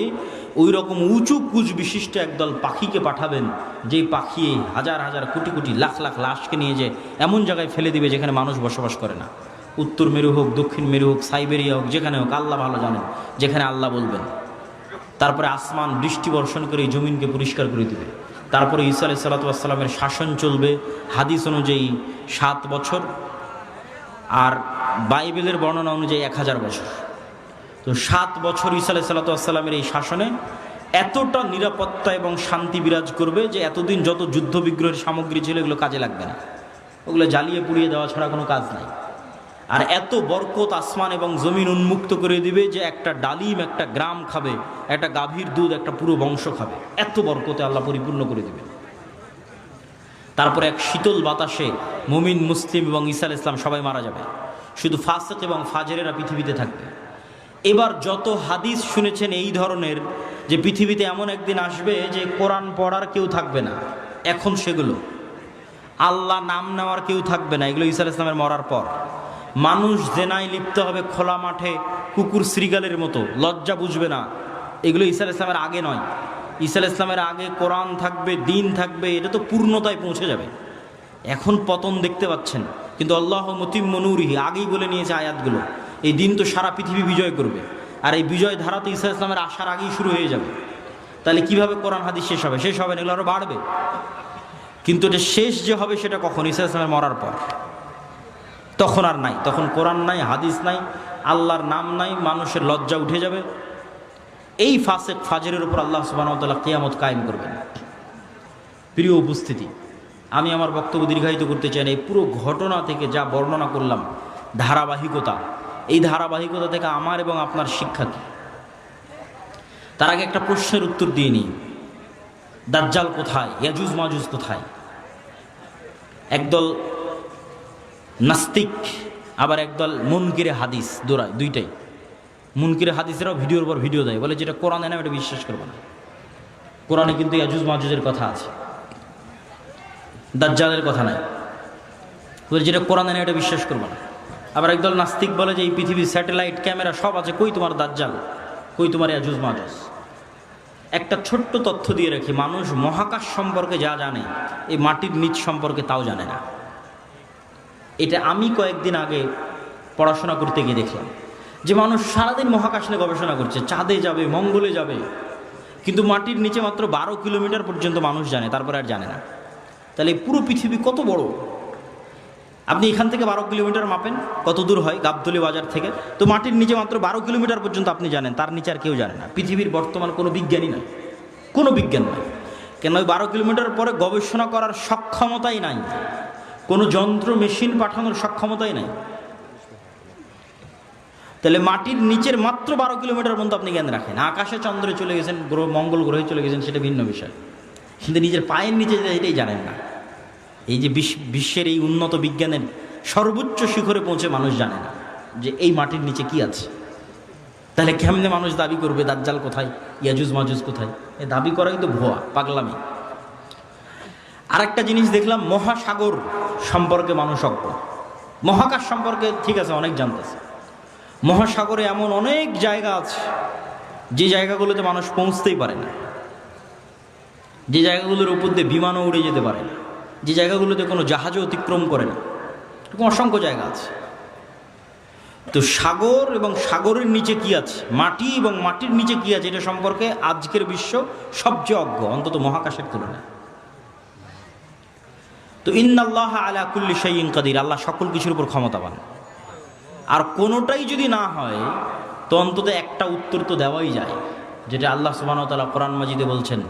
ওই রকম উঁচু কুঁজ বিশিষ্ট একদল পাখিকে পাঠাবেন, যেই পাখি হাজার হাজার কোটি কোটি লাখ লাখ লাশকে নিয়ে যে এমন জায়গায় ফেলে দিবে যেখানে মানুষ বসবাস করে না। উত্তর মেরু হোক, দক্ষিণ মেরু হোক, সাইবেরিয়া হোক, যেখানে হোক, আল্লাহ ভালো জানেন, যেখানে আল্লাহ বলবেন। তারপরে আসমান বৃষ্টি বর্ষণ করে এই জমিনকে পরিষ্কার করে দিবে। তারপরে ঈসা আলাইহিস সালাতু ওয়াস সালামের শাসন চলবে হাদিস অনুযায়ী 7 বছর, আর বাইবেলের বর্ণনা অনুযায়ী 1000 বছর। তো 7 বছর ঈসা আলাইহিস সালাতু ওয়াস সালামের এই শাসনে এতটা নিরাপত্তা এবং শান্তি বিরাজ করবে যে এতদিন যত যুদ্ধ বিগ্রহের সামগ্রী ছিল এগুলো কাজে লাগবে না, ওগুলো জ্বালিয়ে পুড়িয়ে দেওয়া ছাড়া কোনো কাজ নাই। আর এত বরকত আসমান এবং জমিন উন্মুক্ত করে দিবে যে একটা ডালিম একটা গ্রাম খাবে, একটা গাভীর দুধ একটা পুরো বংশ খাবে, এত বরকতে আল্লাহ পরিপূর্ণ করে দিবে। তারপরে এক শীতল বাতাসে মুমিন মুসলিম এবং ঈসা আলাইহিস সালাম সবাই মারা যাবে, শুধু ফাসিক এবং ফাজেরেরা পৃথিবীতে থাকবে। এবার যত হাদিস শুনেছেন এই ধরনের, যে পৃথিবীতে এমন একদিন আসবে যে কোরআন পড়ার কেউ থাকবে না, এখন সেগুলো আল্লাহ নাম নেওয়ার কেউ থাকবে না, এগুলো ঈসা আলাইহিস সালামের মরার পর। মানুষ জেনায় লিপ্ত হবে খোলা মাঠে কুকুর শ্রীগালের মতো, লজ্জা বুঝবে না। এগুলো ঈসা আলাইহিস সালামের আগে নয়, ঈসা আলাইহিস সালামের আগে কোরআন থাকবে, দিন থাকবে, এটা তো পূর্ণতায় পৌঁছে যাবে। এখন পতন দেখতে পাচ্ছেন, কিন্তু আল্লাহ মুতিম্মু নূরিহি আগেই বলে নিয়েছে আয়াতগুলো, এই দিন তো সারা পৃথিবী বিজয় করবে, আর এই বিজয় ধারা তো ঈসা আলাইহিস সালামের আসার আগেই শুরু হয়ে যাবে। তাহলে কিভাবে কোরআন হাদিস শেষ হবে? শেষ হবে না, এগুলো আরও বাড়বে। কিন্তু এটা শেষ যে হবে সেটা কখন? ঈসা আলাইহিস সালামের মরার পর। তখন আর নাই, তখন কোরআন নাই, হাদিস নাই, আল্লাহর নাম নাই, মানুষের লজ্জা উঠে যাবে। এই ফাসিক ফাজেরের উপর আল্লাহ সুবহানাহু ওয়া তাআলা কিয়ামত কায়েম করবেন। প্রিয় উপস্থিতি, আমি আমার বক্তব্য দীর্ঘায়িত করতে চাই না। এই পুরো ঘটনা থেকে যা বর্ণনা করলাম, ধারাবাহিকতা, এই ধারাবাহিকতা থেকে আমার এবং আপনার শিক্ষা কী? তার আগে একটা প্রশ্নের উত্তর দিয়ে নিই। দাজ্জাল কোথায়? ইয়াজুজ মাজুজ কোথায়? একদল নাস্তিক, আবার একদল মুনকিরে হাদিস দৌড়ায়, দুইটাই। মুনকিরে হাদিসেরাও ভিডিওর পর ভিডিও দেয়, বলে যেটা কোরআনে না এটা বিশ্বাস করবে না। কোরআনে কিন্তু ইয়াজুজ মাজুজের কথা আছে, দাজ্জালের কথা নাই। বলে যেটা কোরআনে না এটা বিশ্বাস করবে না। আবার একদল নাস্তিক বলে যে এই পৃথিবীর স্যাটেলাইট ক্যামেরা সব আছে, কই তোমার দাজ্জাল, কই তোমার ইয়াজুজ মাজুজ। একটা ছোট্ট তথ্য দিয়ে রাখি, মানুষ মহাকাশ সম্পর্কে যা জানে, এই মাটির নিচ সম্পর্কে তাও জানে না। এটা আমি কয়েকদিন আগে পড়াশোনা করতে গিয়ে দেখলাম যে মানুষ সারাদিন মহাকাশ নিয়ে গবেষণা করছে, চাঁদে যাবে, মঙ্গলে যাবে, কিন্তু মাটির নিচে মাত্র 12 কিলোমিটার পর্যন্ত মানুষ জানে, তারপরে আর জানে না। তাহলে পুরো পৃথিবী কত বড়? আপনি এখান থেকে 12 কিলোমিটার মাপেন, কত দূর হয় গাবতলী বাজার থেকে, তো মাটির নিচে মাত্র 12 কিলোমিটার পর্যন্ত আপনি জানেন, তার নিচে আর কেউ জানে না। পৃথিবীর বর্তমান কোনো বিজ্ঞানী নয়, কোনো বিজ্ঞান নয়, কেন ওই 12 কিলোমিটার পরে গবেষণা করার সক্ষমতাই নাই, কোনো যন্ত্র মেশিন পাঠানোর সক্ষমতাই নাই। তাহলে মাটির নিচের মাত্র 12 কিলোমিটার পর্যন্ত আপনি জ্ঞান রাখেন। আকাশে চন্দ্রে চলে গেছেন, গ্রহ মঙ্গল গ্রহে চলে গেছেন, সেটা ভিন্ন বিষয়, কিন্তু নিজের পায়ের নিচে এটাই জানেন না। এই যে বিশ্বের এই উন্নত বিজ্ঞানের সর্বোচ্চ শিখরে পৌঁছে মানুষ জানে না যে এই মাটির নিচে কি আছে। তাহলে কেমনে মানুষ দাবি করবে দাজ্জাল কোথায়, ইয়াজুজ মাজুজ কোথায়? এই দাবি করাই তো ভুয়া, পাগলামি। আরেকটা জিনিস দেখলাম, মহাসাগর সম্পর্কে মানুষ অজ্ঞ। মহাকাশ সম্পর্কে ঠিক আছে অনেক জানতেছে, মহাসাগরে এমন অনেক জায়গা আছে যে জায়গাগুলোতে মানুষ পৌঁছতেই পারে না, যে জায়গাগুলোর উপর দিয়ে বিমানও উড়ে যেতে পারে না, যে জায়গাগুলোতে কোনো জাহাজও অতিক্রম করে না, এরকম অসংখ্য জায়গা আছে। তো সাগর এবং সাগরের নিচে কি আছে, মাটি এবং মাটির নিচে কি আছে, এটা সম্পর্কে আজকের বিশ্ব সবচেয়ে অজ্ঞ, অন্তত মহাকাশের তুলনায়। তো ইন্নাল্লাহ আলা কুল্লি শাইইন কাদির, আল্লাহ সকল কিছুর উপর ক্ষমতাবান। আর কোনোটাই যদি না হয় তো অন্তত একটা উত্তর তো দেওয়াই যায়, যেটা আল্লাহ সুবহানাহু ওয়া তাআলা কোরআন মাজিদে বলছেন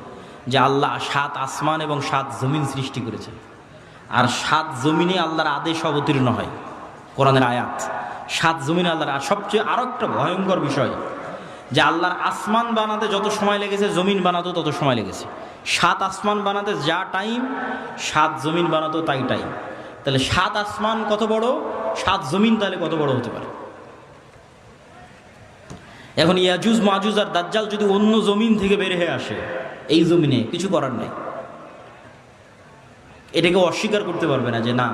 যে আল্লাহ 7 আসমান এবং 7 জমিন সৃষ্টি করেছেন, আর 7 জমিনে আল্লাহর আদেশ অবতীর্ণ হয়, কোরআনের আয়াত। 7 জমিনে আল্লাহর, আর সবচেয়ে আরও একটা ভয়ঙ্কর বিষয় যে আল্লাহর আসমান বানাতে যত সময় লেগেছে জমিন বানাতেও তত সময় লেগেছে। 7 আসমান বানাতে যা টাইম, 7 জমিন বানাতেও তাই টাইম। তাহলে 7 আসমান কত বড়, 7 জমিন তাহলে কত বড় হতে পারে? এখন ইয়াজুজ মাজুজ আর দাজ্জাল যদি অন্য জমিন থেকে বের হয়ে আসে, এই জমিনে কিছু করার নেই, এটাকে অস্বীকার করতে পারবে না যে না,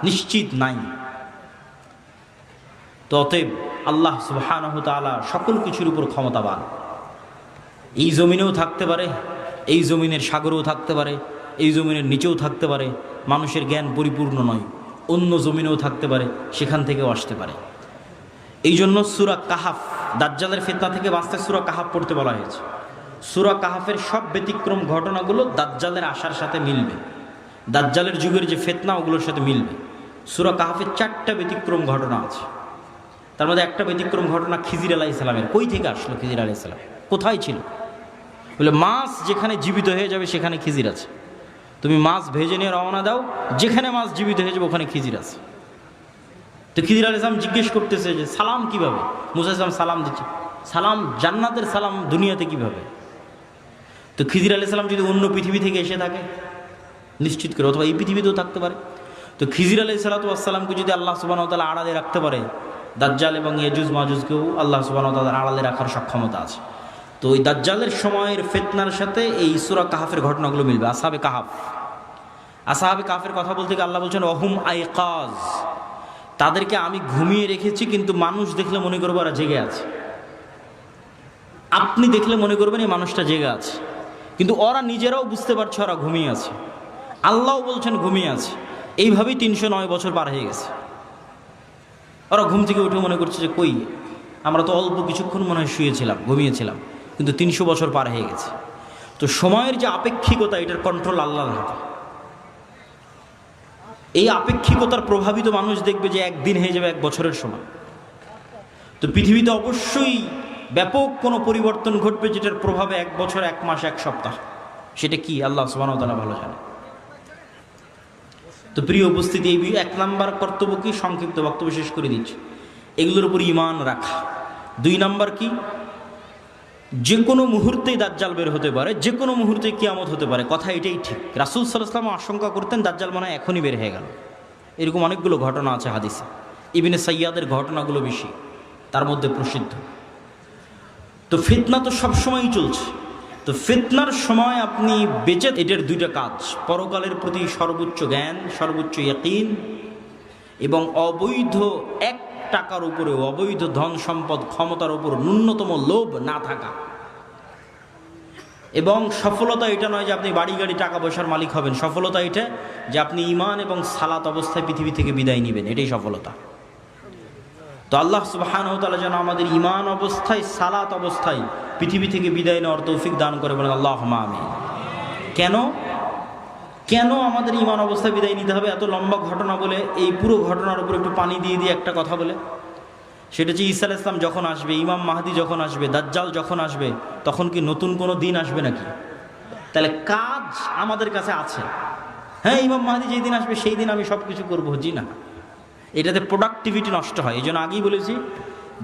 নিশ্চিত নাই। তো অতএব আল্লাহ সুবহানাহু ওয়া তাআলা সকল কিছুর উপর ক্ষমতাবান। এই জমিনেও থাকতে পারে, এই জমিনের সাগরেও থাকতে পারে, এই জমিনের নিচেও থাকতে পারে, মানুষের জ্ঞান পরিপূর্ণ নয়, অন্য জমিনেও থাকতে পারে, সেখান থেকেও আসতে পারে। এই জন্য সূরা কাহাফ, দাজ্জালের ফিতনা থেকে বাঁচতে সূরা কাহাফ পড়তে বলা হয়েছে। সূরা কাহাফের সব ব্যতিক্রম ঘটনাগুলো দাজ্জালের আসার সাথে মিলবে, দাজ্জালের যুগের যে ফিতনা ওগুলোর সাথে মিলবে। সূরা কাহাফের 4টা ব্যতিক্রম ঘটনা আছে, তার মধ্যে একটা ব্যতিক্রম ঘটনা খিজির আলাইহিস সালামের। কই থেকে আসলো খিজির আলাইহিস সালাম? কোথায় ছিল? বলে মাছ যেখানে জীবিত হয়ে যাবে সেখানে খিজির আছে, তুমি মাছ ভেজে নিয়ে রওনা দাও, যেখানে মাছ জীবিত হয়ে যাবে ওখানে খিজির আছে। তো খিজির আলাইহিস সালাম জিজ্ঞেস করতেছে যে সালাম কিভাবে? মুসা আলাইহিস সালাম সালাম দিচ্ছে, সালাম জান্নাতের সালাম দুনিয়াতে কিভাবে? তো খিজির আলাইহিস সালাম যদি অন্য পৃথিবী থেকে এসে থাকে নিশ্চিত করে, অথবা এই পৃথিবীতেও থাকতে পারে, তো খিজির আলাইহিস সালামকে যদি আল্লাহ সুবহানাহু ওয়া তাআলা আড়ালে রাখতে পারে, দাজ্জাল এবং ইয়াজুজ মাজুজকেও আল্লাহ সুবহানাহু ওয়া তাআলা আড়ালে রাখার সক্ষমতা আছে। তো ওই দাজ্জালের সময়ের ফিতনার সাথে এই সূরা কাহাফের ঘটনাগুলো মিলবে। আসহাবে কাহাফের কথা বলতে গিয়ে আল্লাহ বলছেন ওহুম আইকাজ, তাদেরকে আমি ঘুমিয়ে রেখেছি, কিন্তু মানুষ দেখলে মনে করবো ওরা জেগে আছে। আপনি দেখলে মনে করবেন এই মানুষটা জেগে আছে, কিন্তু ওরা নিজেরাও বুঝতে পারছে ওরা ঘুমিয়ে আছে। আল্লাহও বলছেন ঘুমিয়ে আছে। এইভাবেই 309 বছর পার হয়ে গেছে। ওরা ঘুম থেকে উঠে মনে করছে যে কই, আমরা তো অল্প কিছুক্ষণ মনে হয় শুয়েছিলাম, ঘুমিয়েছিলাম, কিন্তু 300 বছর পার হয়ে গেছে। তো সময়ের যে আপেক্ষিকতা, এটার কন্ট্রোল আল্লাহর হাতে। এই আপেক্ষিকতার প্রভাবিত মানুষ দেখবে যে একদিন হয়ে যাবে 1 বছরের সময়। তো পৃথিবীতে অবশ্যই ব্যাপক কোনো পরিবর্তন ঘটবে, যেটার প্রভাবে 1 বছর, 1 মাস, 1 সপ্তাহ, সেটা কি আল্লাহ সুবহানাহু ওয়া তাআলা ভালো জানে। তো প্রিয় উপস্থিতি, এই 1 নাম্বার কর্তব্য কি, সংক্ষিপ্ত বক্তব্য শেষ করে দিচ্ছি, এগুলোর উপর ঈমান রাখা। 2 নাম্বার কি, যে কোনো মুহূর্তেই দাজ্জাল বের হতে পারে, যে কোনো মুহূর্তেই কিয়ামত হতে পারে। কথা এটাই ঠিক। রাসূল সাল্লাল্লাহু আলাইহি ওয়াসাল্লাম আশঙ্কা করতেন দাজ্জাল মনে হয় এখনই বের হয়ে গেল। এরকম অনেকগুলো ঘটনা আছে হাদিসে। ইবনে সাইয়াদের ঘটনাগুলো বেশি, তার মধ্যে প্রসিদ্ধ। তো ফিতনা তো সবসময়ই চলছে। তো ফিতনার সময় আপনি বেঁচে, এটার 2টা কাজ, পরকালের প্রতি সর্বোচ্চ জ্ঞান, সর্বোচ্চ ইয়াকিন, এবং অবৈধ 1 টাকার উপরে, অবৈধ ধন সম্পদ ক্ষমতার উপর ন্যূনতম লোভ না থাকা। এবং সফলতা এটা নয় যে আপনি বাড়ি গাড়ি টাকা পয়সার মালিক হবেন, সফলতা এটা যে আপনি ঈমান এবং সালাত অবস্থায় পৃথিবী থেকে বিদায় নেবেন, এটাই সফলতা। তো আল্লাহ সুবহানাহু ওয়া তাআলা যেন আমাদের ঈমান অবস্থায়, সালাত অবস্থায় পৃথিবী থেকে বিদায় নেওয়ার তৌফিক দান করে, বলেন আল্লাহুম্মা আমিন। কেন আমাদের ঈমান অবস্থায় বিদায় নিতে হবে? এত লম্বা ঘটনা বলে এই পুরো ঘটনার উপর একটু পানি দিয়ে একটা কথা বলে, সেটা হচ্ছে ঈসা আলাইহিস সালাম যখন আসবে, ইমাম মাহদি যখন আসবে, দাজ্জাল যখন আসবে, তখন কি নতুন কোনো দিন আসবে নাকি? তাহলে কাজ আমাদের কাছে আছে। হ্যাঁ, ইমাম মাহদি যেই দিন আসবে সেই দিন আমি সব কিছু করবো, জি না, এটাতে প্রোডাক্টিভিটি নষ্ট হয়। এই জন্য আগেই বলেছি,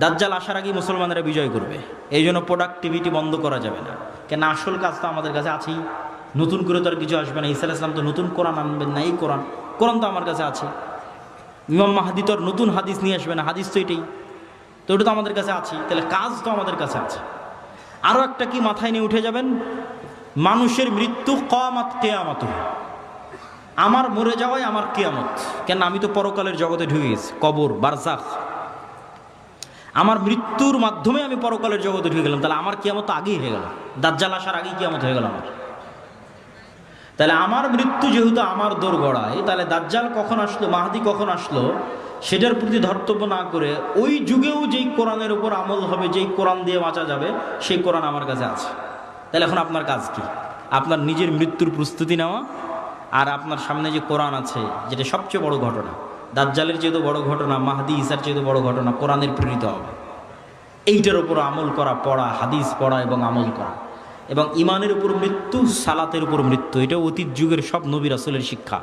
দাজ্জাল আসার আগেই মুসলমানেরা বিজয় করবে। এই জন্য প্রোডাক্টিভিটি বন্ধ করা যাবে না, কেন আসল কাজ তো আমাদের কাছে আছেই। নতুন করে তো আর কিছু আসবে না। ঈসা আলাইহিস সালাম তো নতুন কোরআন আনবেন না, এই কোরআন তো আমার কাছে আছে। ইমাম মাহদি তো আর নতুন হাদিস নিয়ে আসবে না, হাদিস তো এটাই, তো ওটা তো আমাদের কাছে আছে। তাহলে কাজ তো আমাদের কাছে আছে। আরও একটা কি মাথায় নিয়ে উঠে যাবেন, মানুষের মৃত্যু কিয়ামত, কিয়ামত আমার মরে যাওয়াই আমার কিয়ামত। কেন, আমি তো পরকালের জগতে ঢুকে গেছি, কবর, বারজাখ। আমার মৃত্যুর মাধ্যমে আমি পরকালের জগতে ঢুকে গেলাম, তাহলে আমার কিয়ামত আগেই হয়ে গেল, দাজ্জাল আসার আগেই কিয়ামত হয়ে গেল আমার। তাহলে আমার মৃত্যু যেহেতু আমার দোরগড়ায়, তাহলে দাজ্জাল কখন আসলো, মাহদি কখন আসলো, সেটার প্রতি ধর্তব্য না করে ওই যুগেও যেই কোরআনের উপর আমল হবে, যেই কোরআন দিয়ে বাঁচা যাবে, সেই কোরআন আমার কাছে আছে। তাহলে এখন আপনার কাজ কি? আপনার নিজের মৃত্যুর প্রস্তুতি নেওয়া, আর আপনার সামনে যে কোরআন আছে, যেটা সবচেয়ে বড় ঘটনা, দাজ্জালের চেয়ে তো বড় ঘটনা, মাহদি ঈসার চেয়ে তো বড় ঘটনা, কোরআনের প্রেরিত হবে, এইটার উপর আমল করা, পড়া, হাদিস পড়া এবং আমল করা। এবং ইমানের উপর মৃত্যু, সালাতের উপর মৃত্যু, এটা অতীত যুগের সব নবী রাসূলের শিক্ষা।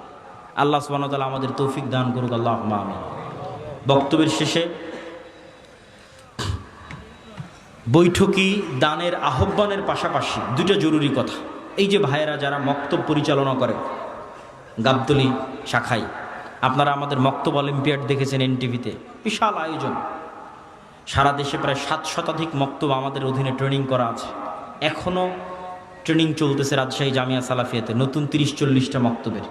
আল্লাহ সুবহানাহু ওয়া তাআলা আমাদের তৌফিক দান করুক, আল্লাহুম্মা আমিন। বক্তব্যের শেষে বৈঠকি দানের আহ্বানের পাশাপাশি 2টা জরুরি কথা। এই যে ভাইয়েরা যারা মক্তব পরিচালনা করে গাবতলী শাখায়, আপনারা আমাদের মক্তব অলিম্পিয়াড দেখেছেন এনটিভিতে, বিশাল আয়োজন, সারা দেশে প্রায় 7 শতাধিক মক্তব আমাদের অধীনে ট্রেনিং করা আছে। এখনও ট্রেনিং চলতেছে রাজশাহী জামিয়া সালাফিয়াতে, নতুন 30-40টা মক্তবের,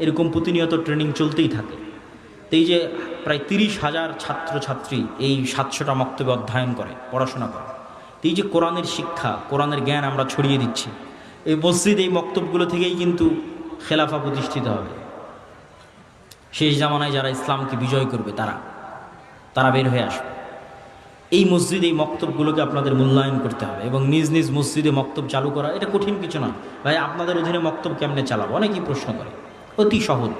এরকম প্রতিনিয়ত ট্রেনিং চলতেই থাকে। তো এই যে প্রায় 30,000 ছাত্রছাত্রী এই 700টা মক্তবে অধ্যয়ন করে, পড়াশোনা করে। তো এই যে কোরআনের শিক্ষা, কোরআনের জ্ঞান আমরা ছড়িয়ে দিচ্ছি, এই মসজিদ, এই মক্তবগুলো থেকেই কিন্তু খেলাফা প্রতিষ্ঠিত হবে। শেষ জামানায় যারা ইসলামকে বিজয় করবে তারা বের হয়ে আসবে। এই মসজিদ, এই মক্তবগুলোকে আপনাদের মূল্যায়ন করতে হবে, এবং নিজ নিজ মসজিদে মক্তব চালু করা এটা কঠিন কিছু না। ভাই, আপনাদের অধীনে মক্তব কেমনে চালাবো, অনেকেই প্রশ্ন করে, অতি সহজ।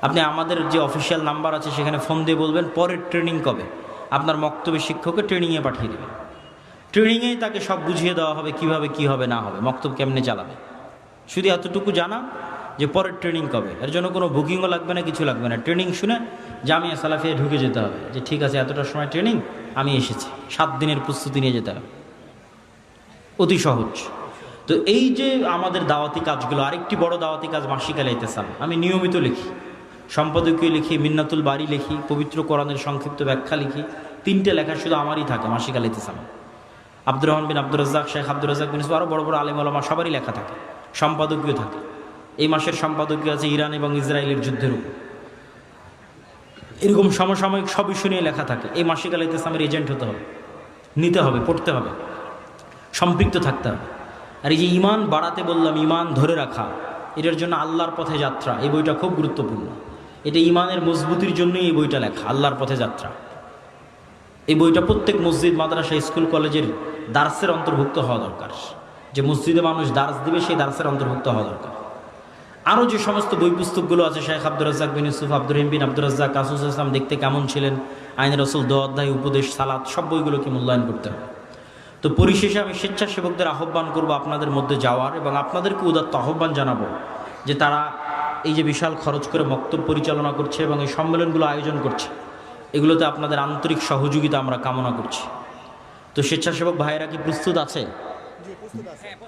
আপনি আমাদের যে অফিসিয়াল নাম্বার আছে সেখানে ফোন দিয়ে বলবেন পরের ট্রেনিং কবে, আপনার মক্তবের শিক্ষককে ট্রেনিংয়ে পাঠিয়ে দেবেন। ট্রেনিংয়েই তাকে সব বুঝিয়ে দেওয়া হবে কিভাবে কি হবে না হবে, মক্তব কেমনে চালাবে। শুধু এতটুকু জানা যে পরের ট্রেনিং কবে। এর জন্য কোনো বুকিংও লাগবে না, কিছু লাগবে না। ট্রেনিং শুনে জামিয়া সালাফিয়া ঢুকে যেতে হবে যে ঠিক আছে এতটার সময় ট্রেনিং, আমি এসেছি, 7 দিনের প্রস্তুতি নিয়ে যেতে হবে, অতি সহজ। তো এই যে আমাদের দাওয়াতি কাজগুলো, আরেকটি বড় দাওয়াতি কাজ মাসিক আল ইতিসাম। আমি নিয়মিত লিখি, সম্পাদকীয় লিখি, মিন্নাতুল বাড়ি লিখি, পবিত্র কোরআনের সংক্ষিপ্ত ব্যাখ্যা লিখি। 3টে লেখা শুধু আমারই থাকে মাসিক আল ইতিসাম। আব্দুর রহমান বিন আব্দুর রাজ্জাক, শেখ আব্দুর রাজ্জাক বিন ইউসুফ, আরও বড় বড় আলেম ওলামা সবারই লেখা থাকে, সম্পাদকীয় থাকে। এই মাসের সম্পাদকীয় আছে ইরান এবং ইসরায়েলের যুদ্ধের উপর। এরকম সমসাময়িক সব ইস্যু নিয়ে লেখা থাকে। এই মাসিক আল ইতিসামের এজেন্ট হতে হবে, নিতে হবে, পড়তে হবে, সম্পৃক্ত থাকতে হবে। আর এই যে ইমান বাড়াতে বললাম, ইমান ধরে রাখা, এটার জন্য আল্লাহর পথে যাত্রা, এই বইটা খুব গুরুত্বপূর্ণ। এটা ইমানের মজবুতির জন্যই এই বইটা লেখা, আল্লাহর পথে যাত্রা। এই বইটা প্রত্যেক মসজিদ, মাদ্রাসা, স্কুল, কলেজের দার্সের অন্তর্ভুক্ত হওয়া দরকার। যে মসজিদে মানুষ দার্স দিবে সেই দার্সের অন্তর্ভুক্ত হওয়া দরকার। আরও যে সমস্ত বই পুস্তকগুলো আছে, শেখ আব্দুর রাজ্জাক বিন ইউসুফ, আব্দুর রহিম বিন আব্দুর রাজ্জাক, কাসুস ইসলাম দেখতে কেমন ছিলেন, আইন রসুল, 2 অধ্যায়, উপদেশ, সালাত, সব বইগুলোকে মূল্যায়ন করতে হবে। তো পরিশেষে আমি স্বেচ্ছাসেবকদের আহ্বান করব আপনাদের মধ্যে যাওয়ার, এবং আপনাদেরকে উদাত্ত আহ্বান জানাবো যে তারা এই যে বিশাল খরচ করে মক্তব পরিচালনা করছে এবং এই সম্মেলনগুলো আয়োজন করছে, এগুলোতে আপনাদের আন্তরিক সহযোগিতা আমরা কামনা করছি। তো স্বেচ্ছাসেবক ভাইয়েরা কি প্রস্তুত আছে?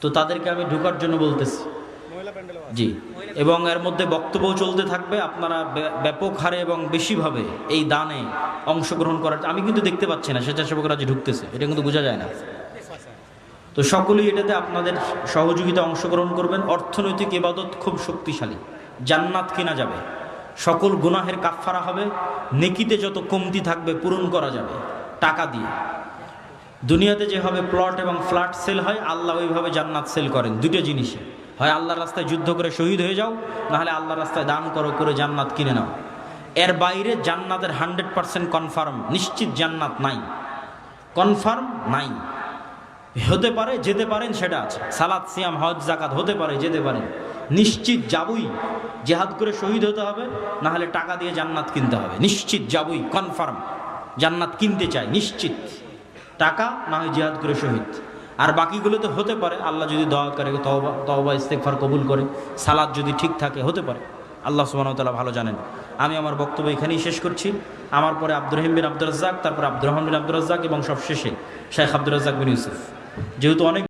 তো তাদেরকে আমি ঢোকার জন্য বলতেছি। জি, এবং এর মধ্যে বক্তব্য চলতে থাকবে। আপনারা ব্যাপক হারে এবং বেশিভাবে এই দানে অংশগ্রহণ করার, আমি কিন্তু দেখতে পাচ্ছি না স্বেচ্ছাসেবকরা যে ঢুকতেছে, এটা কিন্তু বোঝা যায় না। তো সকলেই এটাতে আপনাদের সহযোগিতা অংশগ্রহণ করবেন। অর্থনৈতিক ইবাদত খুব শক্তিশালী, জান্নাত কেনা যাবে, সকল গুনাহের কাফফারা হবে, নেকিতে যত কমতি থাকবে পূরণ করা যাবে টাকা দিয়ে। দুনিয়াতে যেভাবে প্লট এবং ফ্ল্যাট সেল হয়, আল্লাহ ওইভাবে জান্নাত সেল করেন। 2টা জিনিসে, হয় আল্লাহর রাস্তায় যুদ্ধ করে শহীদ হয়ে যাও, নাহলে আল্লাহর রাস্তায় দান করে জান্নাত কিনে নাও। এর বাইরে জান্নাতের 100% কনফার্ম, নিশ্চিত জান্নাত নাই, কনফার্ম নাই। হতে পারে, যেতে পারেন, সেটা আছে। সালাত, সিয়াম, হজ, জাকাত হতে পারে, যেতে পারেন, নিশ্চিত যাবই। জিহাদ করে শহীদ হতে হবে, নাহলে টাকা দিয়ে জান্নাত কিনতে হবে। নিশ্চিত যাবই, কনফার্ম জান্নাত কিনতে চাই, নিশ্চিত। টাকা না হয় জিহাদ করে শহীদ। আর বাকিগুলোতে হতে পারে আল্লাহ যদি দোয়া করে, তওবা ইস্তেগফার কবুল করে, সালাত যদি ঠিক থাকে, হতে পারে। আল্লাহ সুবহানাহু ওয়া তাআলা ভালো জানেন। আমি আমার বক্তব্য এখানেই শেষ করছি। আমার পরে আব্দুর রহিম বিন আব্দুর রাজ্জাক, তারপর আব্দুর রহমান বিন আব্দুর রাজ্জাক, এবং সবশেষে শেখ আব্দুর রাজ্জাক বিন ইউসুফ। যেহেতু অনেক